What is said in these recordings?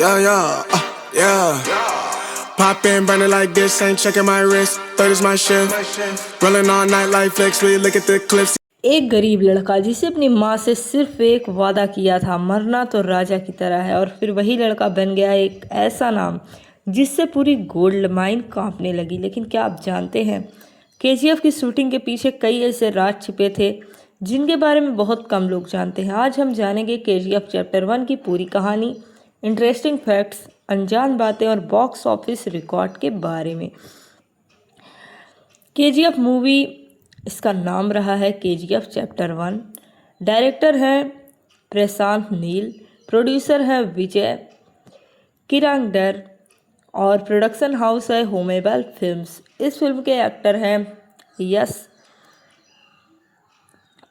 Yeah, yeah, yeah. Pop in, burning like this, ain't checking my wrist. Third is my shift. Rolling all night like flex, we look at the clips. एक गरीब लड़का जिसे अपनी माँ से सिर्फ एक वादा किया था, मरना तो राजा की तरह है, और फिर वही लड़का बन गया एक ऐसा नाम जिससे पूरी गोल्ड माइन कांपने लगी। लेकिन क्या आप जानते हैं, केजीएफ की शूटिंग के पीछे कई ऐसे राज छिपे थे जिनके बारे में बहुत कम लोग जानते हैं। आज हम जानेंगे केजीएफ चैप्टर 1 की पूरी कहानी, इंटरेस्टिंग फैक्ट्स, अनजान बातें और बॉक्स ऑफिस रिकॉर्ड के बारे में। केजीएफ मूवी, इसका नाम रहा है केजीएफ चैप्टर 1। डायरेक्टर हैं प्रशांत नील, प्रोड्यूसर हैं विजय किरांगडर और प्रोडक्शन हाउस है होमेबल फिल्म्स। इस फिल्म के एक्टर हैं यश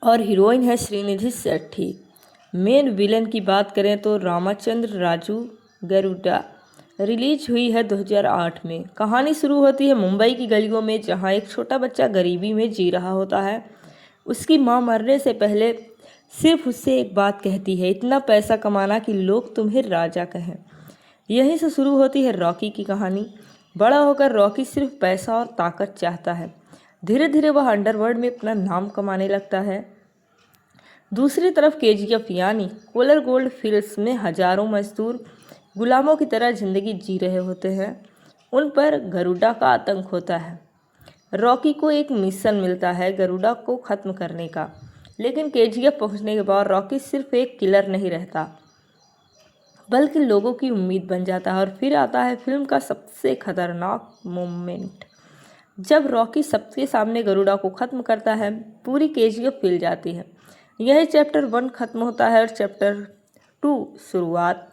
और हीरोइन है श्रीनिधि शेट्टी। मेन विलन की बात करें तो रामचंद्र राजू गरुड़ा। रिलीज हुई है 2008 में। कहानी शुरू होती है मुंबई की गलियों में, जहां एक छोटा बच्चा गरीबी में जी रहा होता है। उसकी मां मरने से पहले सिर्फ उससे एक बात कहती है, इतना पैसा कमाना कि लोग तुम्हें राजा कहें। यहीं से शुरू होती है रॉकी की कहानी। बड़ा होकर रॉकी सिर्फ पैसा और ताकत चाहता है। धीरे धीरे वह अंडरवर्ल्ड में अपना नाम कमाने लगता है। दूसरी तरफ केजीएफ यानी कोलर गोल्ड फील्ड्स में हजारों मजदूर गुलामों की तरह जिंदगी जी रहे होते हैं। उन पर गरुड़ा का आतंक होता है। रॉकी को एक मिशन मिलता है गरुड़ा को ख़त्म करने का, लेकिन केजीएफ पहुंचने के बाद रॉकी सिर्फ एक किलर नहीं रहता बल्कि लोगों की उम्मीद बन जाता है। और फिर आता है फिल्म का सबसे खतरनाक मोमेंट, जब रॉकी सबके सामने गरुड़ा को ख़त्म करता है। पूरी केजीएफ हिल जाती है। यही चैप्टर 1 खत्म होता है और चैप्टर 2 शुरुआत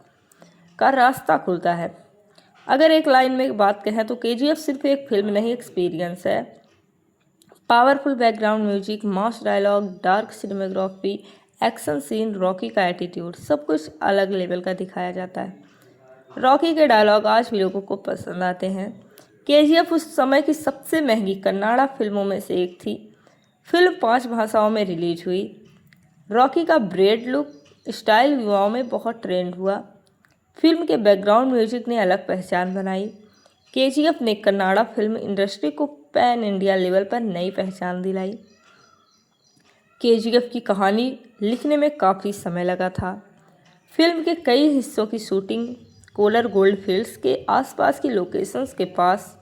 का रास्ता खुलता है। अगर एक लाइन में बात कहें तो केजीएफ सिर्फ एक फिल्म नहीं, एक्सपीरियंस है। Powerful background music, mass dialogue, dark cinematography, action scene, Rocky का एटीट्यूड, सब कुछ अलग लेवल का दिखाया जाता है। रॉकी के डायलॉग आज भी लोगों को पसंद आते हैं। केजीएफ उस समय की सबसे महंगी कन्नाडा फिल्मों में से एक थी। फिल्म 5 भाषाओं में रिलीज हुई। रॉकी का ब्रेड लुक स्टाइल युवाओं में बहुत ट्रेंड हुआ। फिल्म के बैकग्राउंड म्यूजिक ने अलग पहचान बनाई। केजीएफ ने कन्नाडा फिल्म इंडस्ट्री को पैन इंडिया लेवल पर नई पहचान दिलाई। केजीएफ की कहानी लिखने में काफ़ी समय लगा था। फिल्म के कई हिस्सों की शूटिंग कोलर गोल्ड फील्ड्स के आसपास की लोकेशंस के पास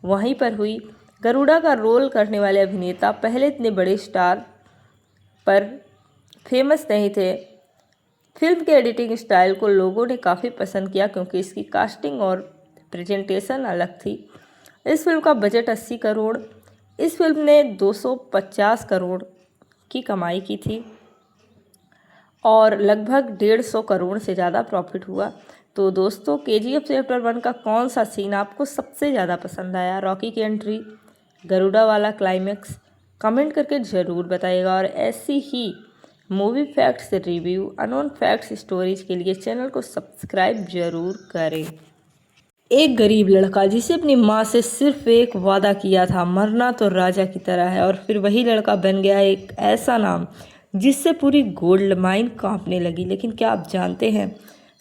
वहीं पर हुई। गरुड़ा का रोल करने वाले अभिनेता पहले इतने बड़े स्टार पर फेमस नहीं थे। फिल्म के एडिटिंग स्टाइल को लोगों ने काफ़ी पसंद किया क्योंकि इसकी कास्टिंग और प्रेजेंटेशन अलग थी। इस फिल्म का बजट 80 करोड़, इस फिल्म ने 250 करोड़ की कमाई की थी और लगभग 150 करोड़ से ज़्यादा प्रॉफिट हुआ। तो दोस्तों, केजीएफ चैप्टर 1 का कौन सा सीन आपको सबसे ज़्यादा पसंद आया? रॉकी की एंट्री, गरुड़ा वाला क्लाइमैक्स? कमेंट करके ज़रूर बताइएगा। और ऐसी ही movie facts, review, unknown facts, stories के लिए चैनल को सब्सक्राइब जरूर करें। एक गरीब लड़का जिसे अपनी माँ से सिर्फ एक वादा किया था, मरना तो राजा की तरह है, और फिर वही लड़का बन गया एक ऐसा नाम जिससे पूरी गोल्ड माइन कांपने लगी। लेकिन क्या आप जानते हैं,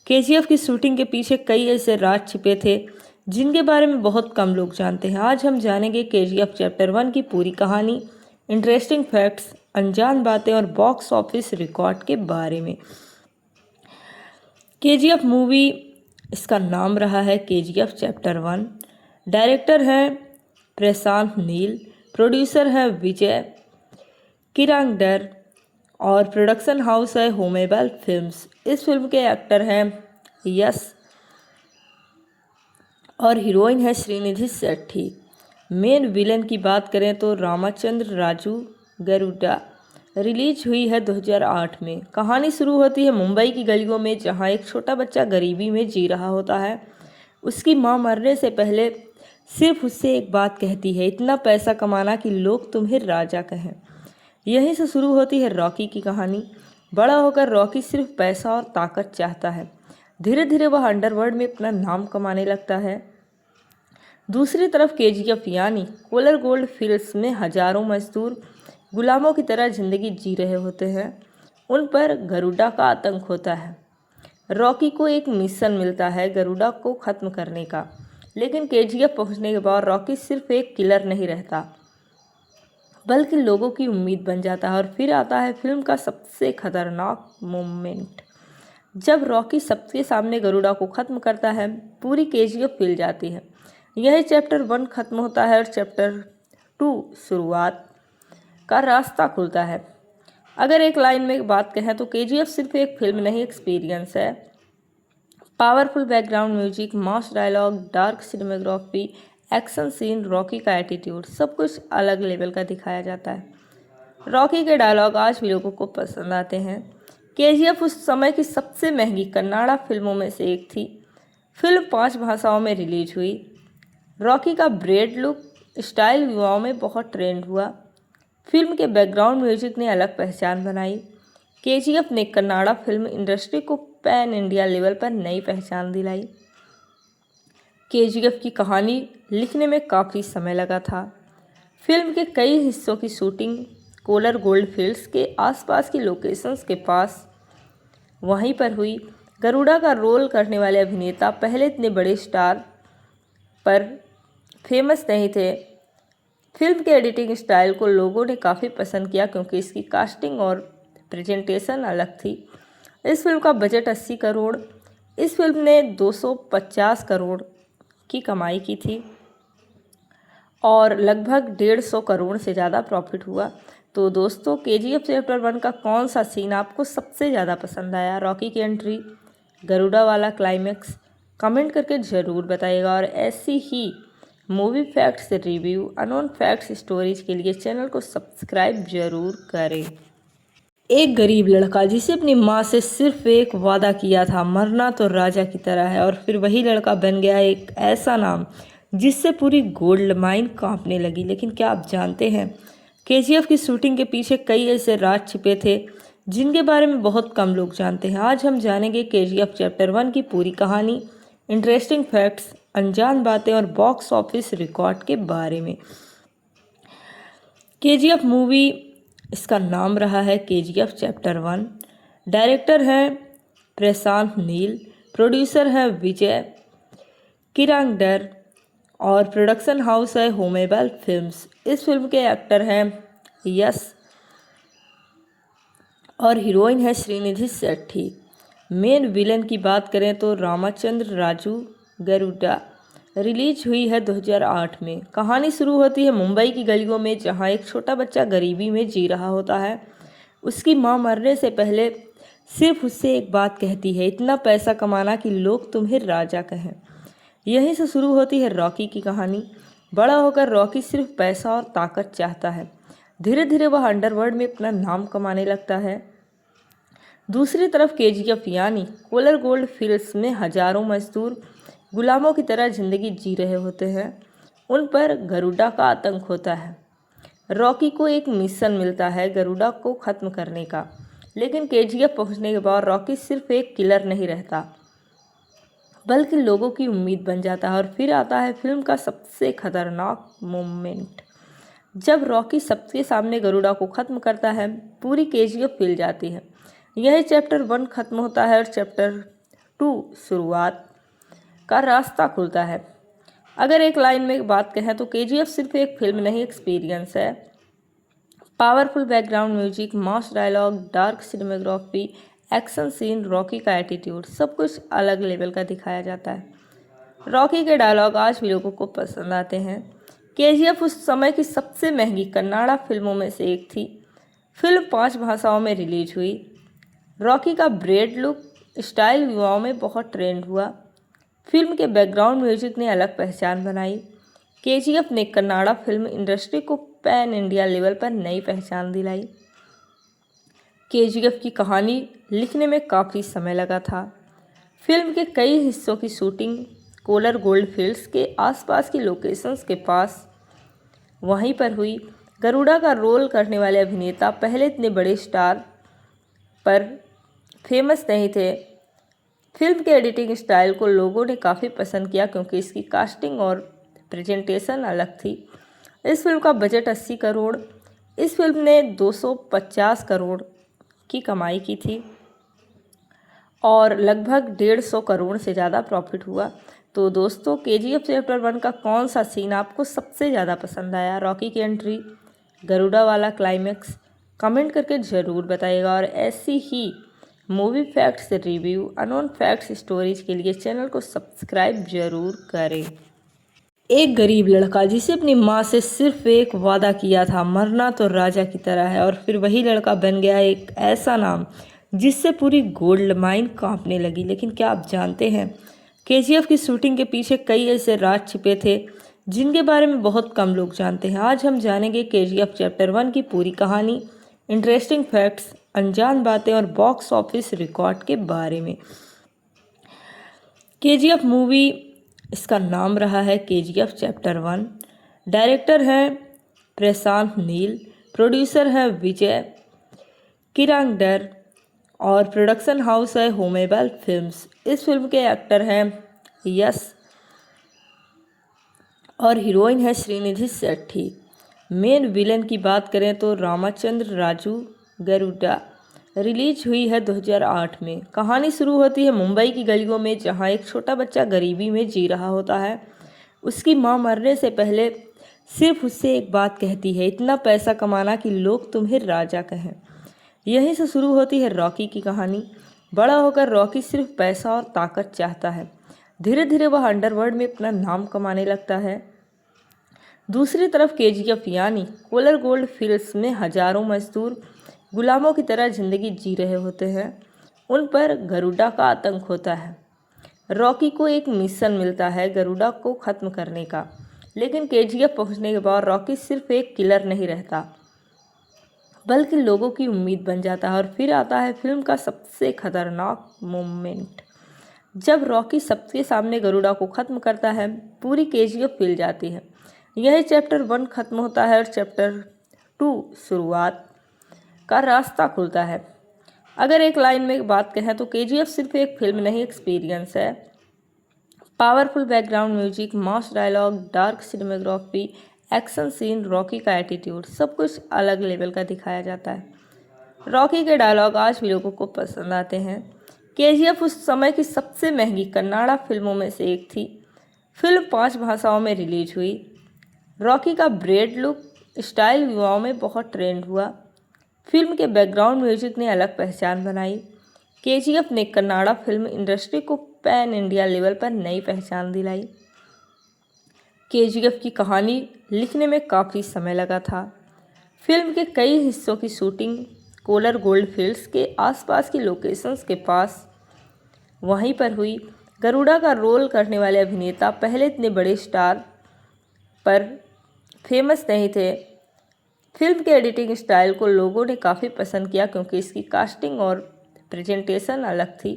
केजीएफ की शूटिंग के पीछे कई ऐसे राज छिपे थे जिनके बारे में बहुत कम लोग जानते हैं। आज हम जानेंगे केजीएफ चैप्टर 1 की पूरी कहानी, इंटरेस्टिंग फैक्ट्स, अनजान बातें और बॉक्स ऑफिस रिकॉर्ड के बारे में। केजीएफ मूवी, इसका नाम रहा है केजीएफ चैप्टर 1। डायरेक्टर हैं प्रशांत नील, प्रोड्यूसर हैं विजय किरांगडर और प्रोडक्शन हाउस है होमेबल फिल्म्स। इस फिल्म के एक्टर हैं यश और हीरोइन है श्रीनिधि शेट्टी। मेन विलन की बात करें तो रामचंद्र राजू गरुड़ा। रिलीज हुई है 2008 में। कहानी शुरू होती है मुंबई की गलियों में, जहां एक छोटा बच्चा गरीबी में जी रहा होता है। उसकी मां मरने से पहले सिर्फ उससे एक बात कहती है, इतना पैसा कमाना कि लोग तुम्हें राजा कहें। यहीं से शुरू होती है रॉकी की कहानी। बड़ा होकर रॉकी सिर्फ पैसा और ताकत चाहता है। धीरे धीरे वह अंडरवर्ल्ड में अपना नाम कमाने लगता है। दूसरी तरफ केजीएफ यानी कोलर गोल्ड फील्ड्स में हजारों मजदूर गुलामों की तरह जिंदगी जी रहे होते हैं। उन पर गरुड़ा का आतंक होता है। रॉकी को एक मिशन मिलता है गरुड़ा को ख़त्म करने का, लेकिन केजीएफ पहुंचने के बाद रॉकी सिर्फ एक किलर नहीं रहता बल्कि लोगों की उम्मीद बन जाता है। और फिर आता है फिल्म का सबसे खतरनाक मोमेंट, जब रॉकी सबके सामने गरुड़ा को ख़त्म करता है, पूरी केजीएफ हिल जाती है। यही चैप्टर 1 ख़त्म होता है और चैप्टर 2 शुरुआत का रास्ता खुलता है। अगर एक लाइन में बात कहें तो केजीएफ सिर्फ एक फिल्म नहीं, एक्सपीरियंस है। Powerful background music, mass dialogue, dark cinematography, action scene, Rocky का एटीट्यूड, सब कुछ अलग लेवल का दिखाया जाता है। रॉकी के डायलॉग आज भी लोगों को पसंद आते हैं। केजीएफ उस समय की सबसे महंगी कन्नाडा फिल्मों में से एक थी। फिल्म 5 भाषाओं में रिलीज हुई। रॉकी का ब्रेड लुक स्टाइल युवाओं में बहुत ट्रेंड हुआ। फिल्म के बैकग्राउंड म्यूजिक ने अलग पहचान बनाई। केजीएफ ने कन्नाडा फिल्म इंडस्ट्री को पैन इंडिया लेवल पर नई पहचान दिलाई। केजीएफ की कहानी लिखने में काफ़ी समय लगा था। फिल्म के कई हिस्सों की शूटिंग कोलर गोल्ड फील्ड्स के आसपास की लोकेशंस के पास वहीं पर हुई। गरुड़ा का रोल करने वाले अभिनेता पहले इतने बड़े स्टार पर फेमस नहीं थे। फिल्म के एडिटिंग स्टाइल को लोगों ने काफ़ी पसंद किया क्योंकि इसकी कास्टिंग और प्रेजेंटेशन अलग थी। इस फिल्म का बजट 80 करोड़, इस फिल्म ने 250 करोड़ की कमाई की थी और लगभग 150 करोड़ से ज़्यादा प्रॉफिट हुआ। तो दोस्तों, केजीएफ चैप्टर 1 का कौन सा सीन आपको सबसे ज़्यादा पसंद आया? रॉकी की एंट्री, गरुड़ा वाला क्लाइमैक्स? कमेंट करके ज़रूर बताइएगा। और ऐसी ही movie facts review, unknown facts stories के लिए चैनल को सब्सक्राइब जरूर करें। एक गरीब लड़का जिसे अपनी माँ से सिर्फ एक वादा किया था, मरना तो राजा की तरह है, और फिर वही लड़का बन गया एक ऐसा नाम जिससे पूरी गोल्ड माइन कांपने लगी। लेकिन क्या आप जानते हैं, केजीएफ की शूटिंग के पीछे कई ऐसे राज छिपे थे जिनके बारे में बहुत कम लोग जानते हैं। आज हम जानेंगे केजीएफ चैप्टर 1 की पूरी कहानी, इंटरेस्टिंग फैक्ट्स, अनजान बातें और बॉक्स ऑफिस रिकॉर्ड के बारे में। केजीएफ मूवी, इसका नाम रहा है केजीएफ चैप्टर 1। डायरेक्टर हैं प्रशांत नील, प्रोड्यूसर हैं विजय किरांगडर और प्रोडक्शन हाउस है होमेबल फिल्म्स। इस फिल्म के एक्टर हैं यश और हीरोइन है श्रीनिधि शेट्टी। मेन विलन की बात करें तो रामचंद्र राजू गरुड़ा। रिलीज हुई है 2008 में। कहानी शुरू होती है मुंबई की गलियों में, जहां एक छोटा बच्चा गरीबी में जी रहा होता है। उसकी मां मरने से पहले सिर्फ उससे एक बात कहती है, इतना पैसा कमाना कि लोग तुम्हें राजा कहें। यहीं से शुरू होती है रॉकी की कहानी। बड़ा होकर रॉकी सिर्फ पैसा और ताकत चाहता है। धीरे धीरे वह अंडरवर्ल्ड में अपना नाम कमाने लगता है। दूसरी तरफ केजीएफ यानी कोलर गोल्ड फील्ड्स में हजारों मजदूर गुलामों की तरह जिंदगी जी रहे होते हैं। उन पर गरुड़ा का आतंक होता है। रॉकी को एक मिशन मिलता है गरुड़ा को ख़त्म करने का, लेकिन केजीएफ पहुंचने के बाद रॉकी सिर्फ एक किलर नहीं रहता बल्कि लोगों की उम्मीद बन जाता है। और फिर आता है फिल्म का सबसे खतरनाक मोमेंट, जब रॉकी सबके सामने गरुड़ा को ख़त्म करता है, पूरी केजीएफ हिल जाती है। यही चैप्टर 1 ख़त्म होता है और चैप्टर 2 शुरुआत का रास्ता खुलता है। अगर एक लाइन में बात कहें तो केजीएफ सिर्फ एक फिल्म नहीं, एक्सपीरियंस है। Powerful background music, mass dialogue, dark cinematography, action scene, Rocky का एटीट्यूड, सब कुछ अलग लेवल का दिखाया जाता है। रॉकी के डायलॉग आज भी लोगों को पसंद आते हैं। केजीएफ उस समय की सबसे महंगी कन्नाडा फिल्मों में से एक थी। फिल्म 5 भाषाओं में रिलीज हुई। रॉकी का ब्रेड लुक स्टाइल युवाओं में बहुत ट्रेंड हुआ। फिल्म के बैकग्राउंड म्यूजिक ने अलग पहचान बनाई। केजीएफ ने कन्नाडा फिल्म इंडस्ट्री को पैन इंडिया लेवल पर नई पहचान दिलाई। केजीएफ की कहानी लिखने में काफ़ी समय लगा था। फिल्म के कई हिस्सों की शूटिंग कोलर गोल्ड फील्ड्स के आसपास की लोकेशंस के पास वहीं पर हुई। गरुड़ा का रोल करने वाले अभिनेता पहले इतने बड़े स्टार पर फेमस नहीं थे। फिल्म के एडिटिंग स्टाइल को लोगों ने काफ़ी पसंद किया क्योंकि इसकी कास्टिंग और प्रेजेंटेशन अलग थी। इस फिल्म का बजट 80 करोड़, इस फिल्म ने 250 करोड़ की कमाई की थी और लगभग 150 करोड़ से ज़्यादा प्रॉफिट हुआ। तो दोस्तों KGF चैप्टर 1 का कौन सा सीन आपको सबसे ज़्यादा पसंद आया? रॉकी की एंट्री, गरुड़ा वाला क्लाइमेक्स, कमेंट करके ज़रूर बताइएगा। और ऐसी ही movie facts review, unknown facts stories के लिए चैनल को सब्सक्राइब जरूर करें। एक गरीब लड़का जिसे अपनी माँ से सिर्फ एक वादा किया था, मरना तो राजा की तरह है, और फिर वही लड़का बन गया एक ऐसा नाम जिससे पूरी गोल्ड माइन कांपने लगी। लेकिन क्या आप जानते हैं KGF की शूटिंग के पीछे कई ऐसे राज छिपे थे जिनके बारे में बहुत कम लोग जानते हैं। आज हम जानेंगे KGF चैप्टर 1 की पूरी कहानी, इंटरेस्टिंग फैक्ट्स, अनजान बातें और बॉक्स ऑफिस रिकॉर्ड के बारे में। KGF मूवी, इसका नाम रहा है KGF चैप्टर 1। डायरेक्टर हैं प्रशांत नील, प्रोड्यूसर हैं विजय किरांगडर और प्रोडक्शन हाउस है होमेबल फिल्म्स। इस फिल्म के एक्टर हैं यश और हीरोइन है श्रीनिधि शेट्टी। मेन विलन की बात करें तो रामचंद्र राजू गरुड़ा। रिलीज हुई है 2008 में। कहानी शुरू होती है मुंबई की गलियों में, जहां एक छोटा बच्चा गरीबी में जी रहा होता है। उसकी मां मरने से पहले सिर्फ उससे एक बात कहती है, इतना पैसा कमाना कि लोग तुम्हें राजा कहें। यहीं से शुरू होती है रॉकी की कहानी। बड़ा होकर रॉकी सिर्फ पैसा और ताकत चाहता है। धीरे धीरे वह अंडरवर्ल्ड में अपना नाम कमाने लगता है। दूसरी तरफ KGF यानी कोलर गोल्ड फील्ड्स में हजारों मजदूर गुलामों की तरह जिंदगी जी रहे होते हैं। उन पर गरुड़ा का आतंक होता है। रॉकी को एक मिशन मिलता है गरुड़ा को ख़त्म करने का, लेकिन KGF पहुंचने के बाद रॉकी सिर्फ एक किलर नहीं रहता बल्कि लोगों की उम्मीद बन जाता है। और फिर आता है फिल्म का सबसे खतरनाक मोमेंट, जब रॉकी सबके सामने गरुड़ा को ख़त्म करता है। पूरी KGF हिल जाती है। यही चैप्टर 1 ख़त्म होता है और चैप्टर 2 शुरुआत का रास्ता खुलता है। अगर एक लाइन में बात कहें तो KGF सिर्फ एक फिल्म नहीं, एक्सपीरियंस है। Powerful background music, mass dialogue, dark cinematography, action scene, Rocky का एटीट्यूड, सब कुछ अलग लेवल का दिखाया जाता है। रॉकी के डायलॉग आज भी लोगों को पसंद आते हैं। KGF उस समय की सबसे महंगी कन्नाडा फिल्मों में से एक थी। फिल्म 5 भाषाओं में रिलीज हुई। रॉकी का ब्रेड लुक स्टाइल युवाओं में बहुत ट्रेंड हुआ। फिल्म के बैकग्राउंड म्यूजिक ने अलग पहचान बनाई। KGF ने कन्नाडा फिल्म इंडस्ट्री को पैन इंडिया लेवल पर नई पहचान दिलाई। KGF की कहानी लिखने में काफ़ी समय लगा था। फिल्म के कई हिस्सों की शूटिंग कोलर गोल्ड फील्ड्स के आसपास की लोकेशंस के पास वहीं पर हुई। गरुड़ा का रोल करने वाले अभिनेता पहले इतने बड़े स्टार पर फेमस नहीं थे। फिल्म के एडिटिंग स्टाइल को लोगों ने काफ़ी पसंद किया क्योंकि इसकी कास्टिंग और प्रेजेंटेशन अलग थी।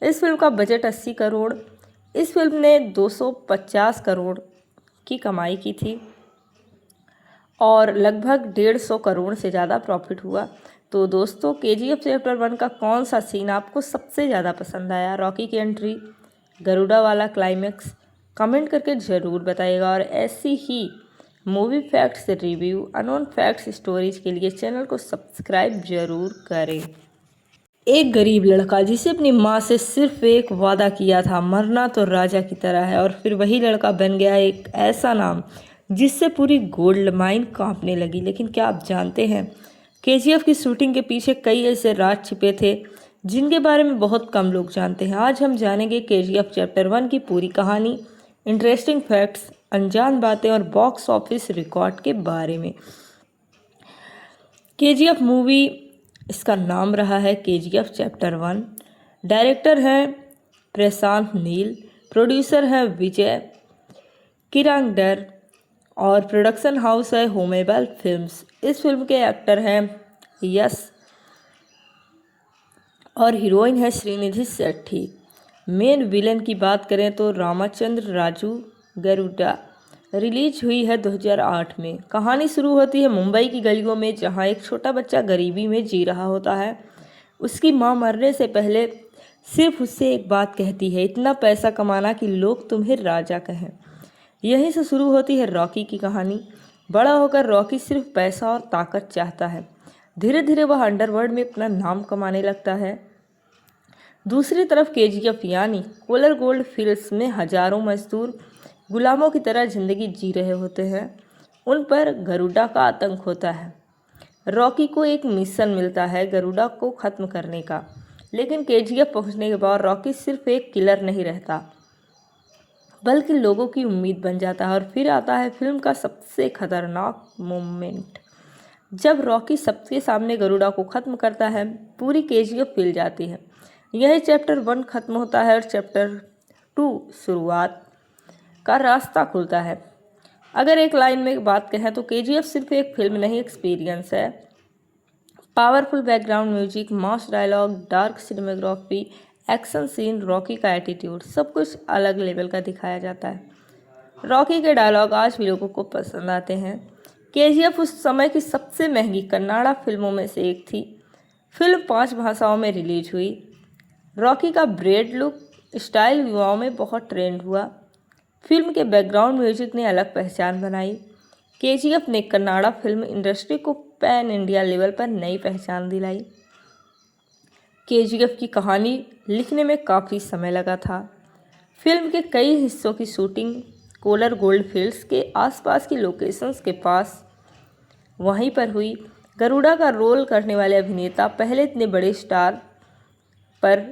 इस फिल्म का बजट 80 करोड़, इस फिल्म ने 250 करोड़ की कमाई की थी और लगभग 150 करोड़ से ज़्यादा प्रॉफिट हुआ। तो दोस्तों KGF चैप्टर 1 का कौन सा सीन आपको सबसे ज़्यादा पसंद आया? रॉकी की एंट्री, गरुड़ा वाला क्लाइमेक्स, कमेंट करके ज़रूर बताइएगा। और ऐसी ही movie facts review, unknown facts stories के लिए चैनल को सब्सक्राइब जरूर करें। एक गरीब लड़का जिसे अपनी माँ से सिर्फ एक वादा किया था, मरना तो राजा की तरह है, और फिर वही लड़का बन गया एक ऐसा नाम जिससे पूरी गोल्ड माइन कांपने लगी। लेकिन क्या आप जानते हैं KGF की शूटिंग के पीछे कई ऐसे राज छिपे थे जिनके बारे में बहुत कम लोग जानते हैं। आज हम जानेंगे KGF चैप्टर 1 की पूरी कहानी, इंटरेस्टिंग फैक्ट्स, अनजान बातें और बॉक्स ऑफिस रिकॉर्ड के बारे में। KGF मूवी, इसका नाम रहा है KGF चैप्टर 1। डायरेक्टर हैं प्रशांत नील, प्रोड्यूसर हैं विजय किरांगडर और प्रोडक्शन हाउस है होमेबल फिल्म्स। इस फिल्म के एक्टर हैं यश और हीरोइन है श्रीनिधि शेट्टी। मेन विलन की बात करें तो रामचंद्र राजू गरुड़ा। रिलीज हुई है 2008 में। कहानी शुरू होती है मुंबई की गलियों में, जहां एक छोटा बच्चा गरीबी में जी रहा होता है। उसकी मां मरने से पहले सिर्फ उससे एक बात कहती है, इतना पैसा कमाना कि लोग तुम्हें राजा कहें। यहीं से शुरू होती है रॉकी की कहानी। बड़ा होकर रॉकी सिर्फ पैसा और ताकत चाहता है। धीरे धीरे वह अंडरवर्ल्ड में अपना नाम कमाने लगता है। दूसरी तरफ केजीएफ यानी कोलर गोल्ड फील्ड्स में हजारों मजदूर गुलामों की तरह जिंदगी जी रहे होते हैं। उन पर गरुड़ा का आतंक होता है। रॉकी को एक मिशन मिलता है गरुड़ा को ख़त्म करने का, लेकिन केजीएफ पहुंचने के बाद रॉकी सिर्फ एक किलर नहीं रहता बल्कि लोगों की उम्मीद बन जाता है। और फिर आता है फिल्म का सबसे खतरनाक मोमेंट, जब रॉकी सबके सामने गरुड़ा को ख़त्म करता है। पूरी केजीएफ हिल जाती है। यही चैप्टर 1 ख़त्म होता है और चैप्टर 2 शुरुआत का रास्ता खुलता है। अगर एक लाइन में बात कहें तो केजीएफ सिर्फ एक फिल्म नहीं, एक्सपीरियंस है। Powerful background music, mass dialogue, dark cinematography, action scene, Rocky का एटीट्यूड, सब कुछ अलग लेवल का दिखाया जाता है। रॉकी के डायलॉग आज भी लोगों को पसंद आते हैं। केजीएफ उस समय की सबसे महंगी कन्नाडा फिल्मों में से एक थी। फिल्म 5 भाषाओं में रिलीज हुई। रॉकी का ब्रेड लुक स्टाइल युवाओं में बहुत ट्रेंड हुआ। फिल्म के बैकग्राउंड म्यूजिक ने अलग पहचान बनाई। केजीएफ ने कन्नाडा फिल्म इंडस्ट्री को पैन इंडिया लेवल पर नई पहचान दिलाई। केजीएफ की कहानी लिखने में काफ़ी समय लगा था। फिल्म के कई हिस्सों की शूटिंग कोलर गोल्ड फील्ड्स के आसपास की लोकेशंस के पास वहीं पर हुई। गरुड़ा का रोल करने वाले अभिनेता पहले इतने बड़े स्टार पर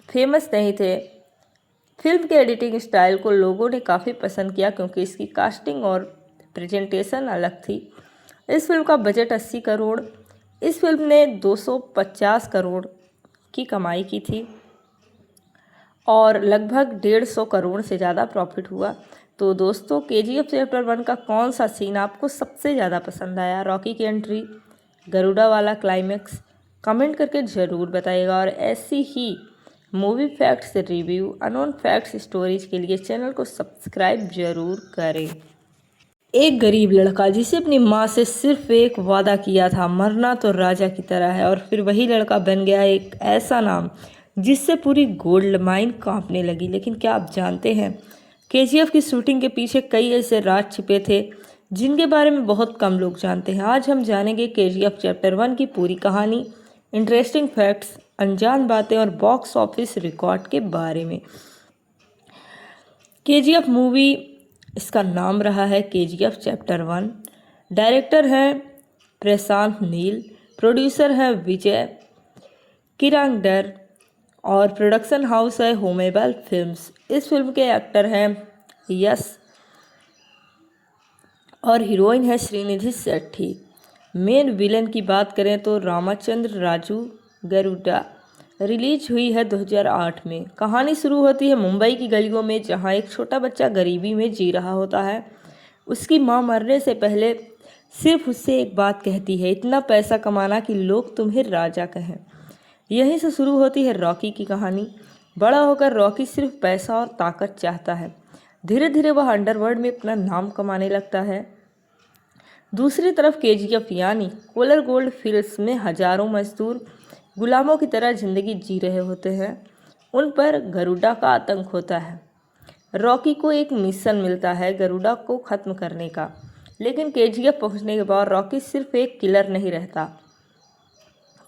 फेमस नहीं थे। फिल्म के एडिटिंग स्टाइल को लोगों ने काफ़ी पसंद किया क्योंकि इसकी कास्टिंग और प्रेजेंटेशन अलग थी। इस फिल्म का बजट 80 करोड़, इस फिल्म ने 250 करोड़ की कमाई की थी और लगभग 150 करोड़ से ज़्यादा प्रॉफिट हुआ। तो दोस्तों, केजीएफ चैप्टर 1 का कौन सा सीन आपको सबसे ज़्यादा पसंद आया? रॉकी की एंट्री, गरुड़ा वाला क्लाइमैक्स? कमेंट करके ज़रूर बताइएगा। और ऐसी ही movie facts review, unknown facts stories के लिए चैनल को सब्सक्राइब जरूर करें। एक गरीब लड़का जिसे अपनी माँ से सिर्फ एक वादा किया था, मरना तो राजा की तरह है, और फिर वही लड़का बन गया एक ऐसा नाम जिससे पूरी गोल्ड माइन कांपने लगी। लेकिन क्या आप जानते हैं, केजीएफ की शूटिंग के पीछे कई ऐसे राज छिपे थे जिनके बारे में बहुत कम लोग जानते हैं। आज हम जानेंगे केजीएफ चैप्टर 1 की पूरी कहानी, इंटरेस्टिंग फैक्ट्स, अनजान बातें और बॉक्स ऑफिस रिकॉर्ड के बारे में। केजीएफ मूवी, इसका नाम रहा है केजीएफ चैप्टर 1। डायरेक्टर हैं प्रशांत नील, प्रोड्यूसर हैं विजय किरांगडर और प्रोडक्शन हाउस है होमेबल फिल्म्स। इस फिल्म के एक्टर हैं यश और हीरोइन है श्रीनिधि शेट्टी। मेन विलन की बात करें तो रामचंद्र राजू गरुड़ा। रिलीज हुई है 2008 में। कहानी शुरू होती है मुंबई की गलियों में, जहां एक छोटा बच्चा गरीबी में जी रहा होता है। उसकी मां मरने से पहले सिर्फ उससे एक बात कहती है, इतना पैसा कमाना कि लोग तुम्हें राजा कहें। यहीं से शुरू होती है रॉकी की कहानी। बड़ा होकर रॉकी सिर्फ पैसा और ताकत चाहता है। धीरे धीरे वह अंडरवर्ल्ड में अपना नाम कमाने लगता है। दूसरी तरफ केजीएफ यानी कोलर गोल्ड फील्ड्स में हजारों मजदूर गुलामों की तरह जिंदगी जी रहे होते हैं। उन पर गरुड़ा का आतंक होता है। रॉकी को एक मिशन मिलता है गरुड़ा को ख़त्म करने का, लेकिन केजीएफ पहुंचने के बाद रॉकी सिर्फ एक किलर नहीं रहता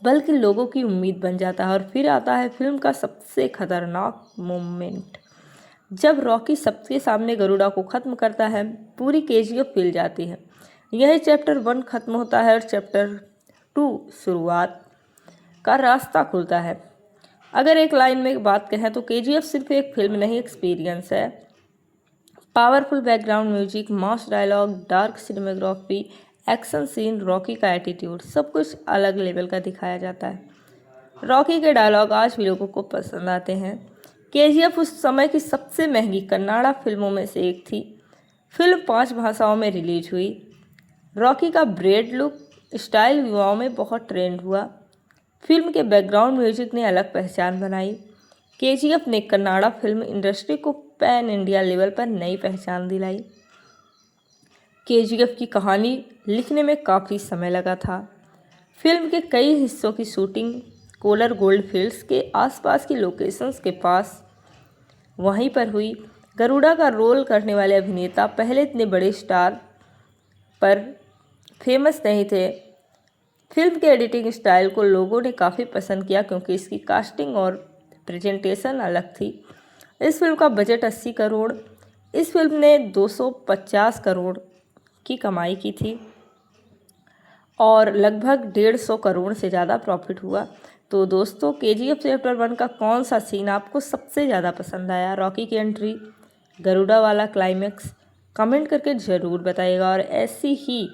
बल्कि लोगों की उम्मीद बन जाता है। और फिर आता है फिल्म का सबसे खतरनाक मोमेंट, जब रॉकी सबके सामने गरुड़ा को ख़त्म करता है। पूरी केजीएफ हिल जाती है। यही चैप्टर 1 ख़त्म होता है और चैप्टर 2 शुरुआत का रास्ता खुलता है। अगर एक लाइन में बात कहें तो केजीएफ सिर्फ एक फिल्म नहीं, एक्सपीरियंस है। Powerful background music, mass dialogue, dark cinematography, action scene, Rocky का एटीट्यूड, सब कुछ अलग लेवल का दिखाया जाता है। रॉकी के डायलॉग आज भी लोगों को पसंद आते हैं। केजीएफ उस समय की सबसे महंगी कन्नाडा फिल्मों में से एक थी। फिल्म 5 भाषाओं में रिलीज हुई। रॉकी का ब्रेड लुक स्टाइल युवाओं में बहुत ट्रेंड हुआ। फिल्म के बैकग्राउंड म्यूजिक ने अलग पहचान बनाई। केजीएफ ने कन्नाडा फिल्म इंडस्ट्री को पैन इंडिया लेवल पर नई पहचान दिलाई। केजीएफ की कहानी लिखने में काफ़ी समय लगा था। फिल्म के कई हिस्सों की शूटिंग कोलर गोल्ड फील्ड्स के आसपास की लोकेशंस के पास वहीं पर हुई। गरुड़ा का रोल करने वाले अभिनेता पहले इतने बड़े स्टार पर फेमस नहीं थे। फिल्म के एडिटिंग स्टाइल को लोगों ने काफ़ी पसंद किया क्योंकि इसकी कास्टिंग और प्रेजेंटेशन अलग थी। इस फिल्म का बजट 80 करोड़, इस फिल्म ने 250 करोड़ की कमाई की थी और लगभग 150 करोड़ से ज़्यादा प्रॉफिट हुआ। तो दोस्तों, केजीएफ चैप्टर 1 का कौन सा सीन आपको सबसे ज़्यादा पसंद आया? रॉकी की एंट्री, गरुड़ा वाला क्लाइमैक्स, कमेंट करके ज़रूर बताइएगा। और ऐसी ही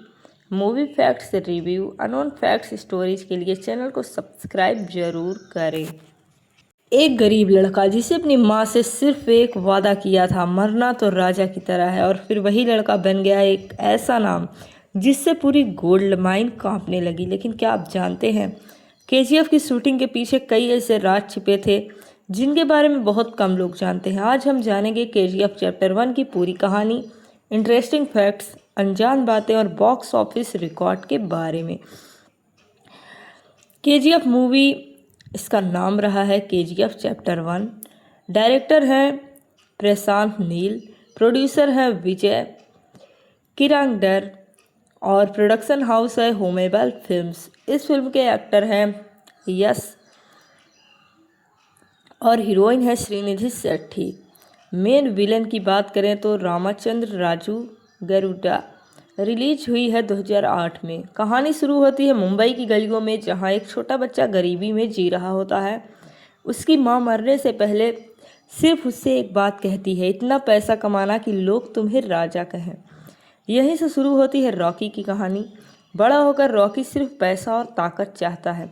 movie facts review, unknown facts stories के लिए चैनल को सब्सक्राइब जरूर करें। एक गरीब लड़का जिसे अपनी माँ से सिर्फ एक वादा किया था, मरना तो राजा की तरह है, और फिर वही लड़का बन गया एक ऐसा नाम जिससे पूरी गोल्ड माइन कांपने लगी। लेकिन क्या आप जानते हैं, केजीएफ की शूटिंग के पीछे कई ऐसे राज छिपे थे जिनके बारे में बहुत कम लोग जानते हैं। आज हम जानेंगे केजीएफ चैप्टर 1 की पूरी कहानी, इंटरेस्टिंग फैक्ट्स, अनजान बातें और बॉक्स ऑफिस रिकॉर्ड के बारे में। केजीएफ मूवी, इसका नाम रहा है केजीएफ चैप्टर 1। डायरेक्टर हैं प्रशांत नील, प्रोड्यूसर हैं विजय किरांगडर और प्रोडक्शन हाउस है होमेबल फिल्म्स। इस फिल्म के एक्टर हैं यश और हीरोइन है श्रीनिधि शेट्टी। मेन विलन की बात करें तो रामचंद्र राजू गरुड़ा। रिलीज हुई है 2008 में। कहानी शुरू होती है मुंबई की गलियों में, जहां एक छोटा बच्चा गरीबी में जी रहा होता है। उसकी मां मरने से पहले सिर्फ उससे एक बात कहती है, इतना पैसा कमाना कि लोग तुम्हें राजा कहें। यहीं से शुरू होती है रॉकी की कहानी। बड़ा होकर रॉकी सिर्फ पैसा और ताकत चाहता है।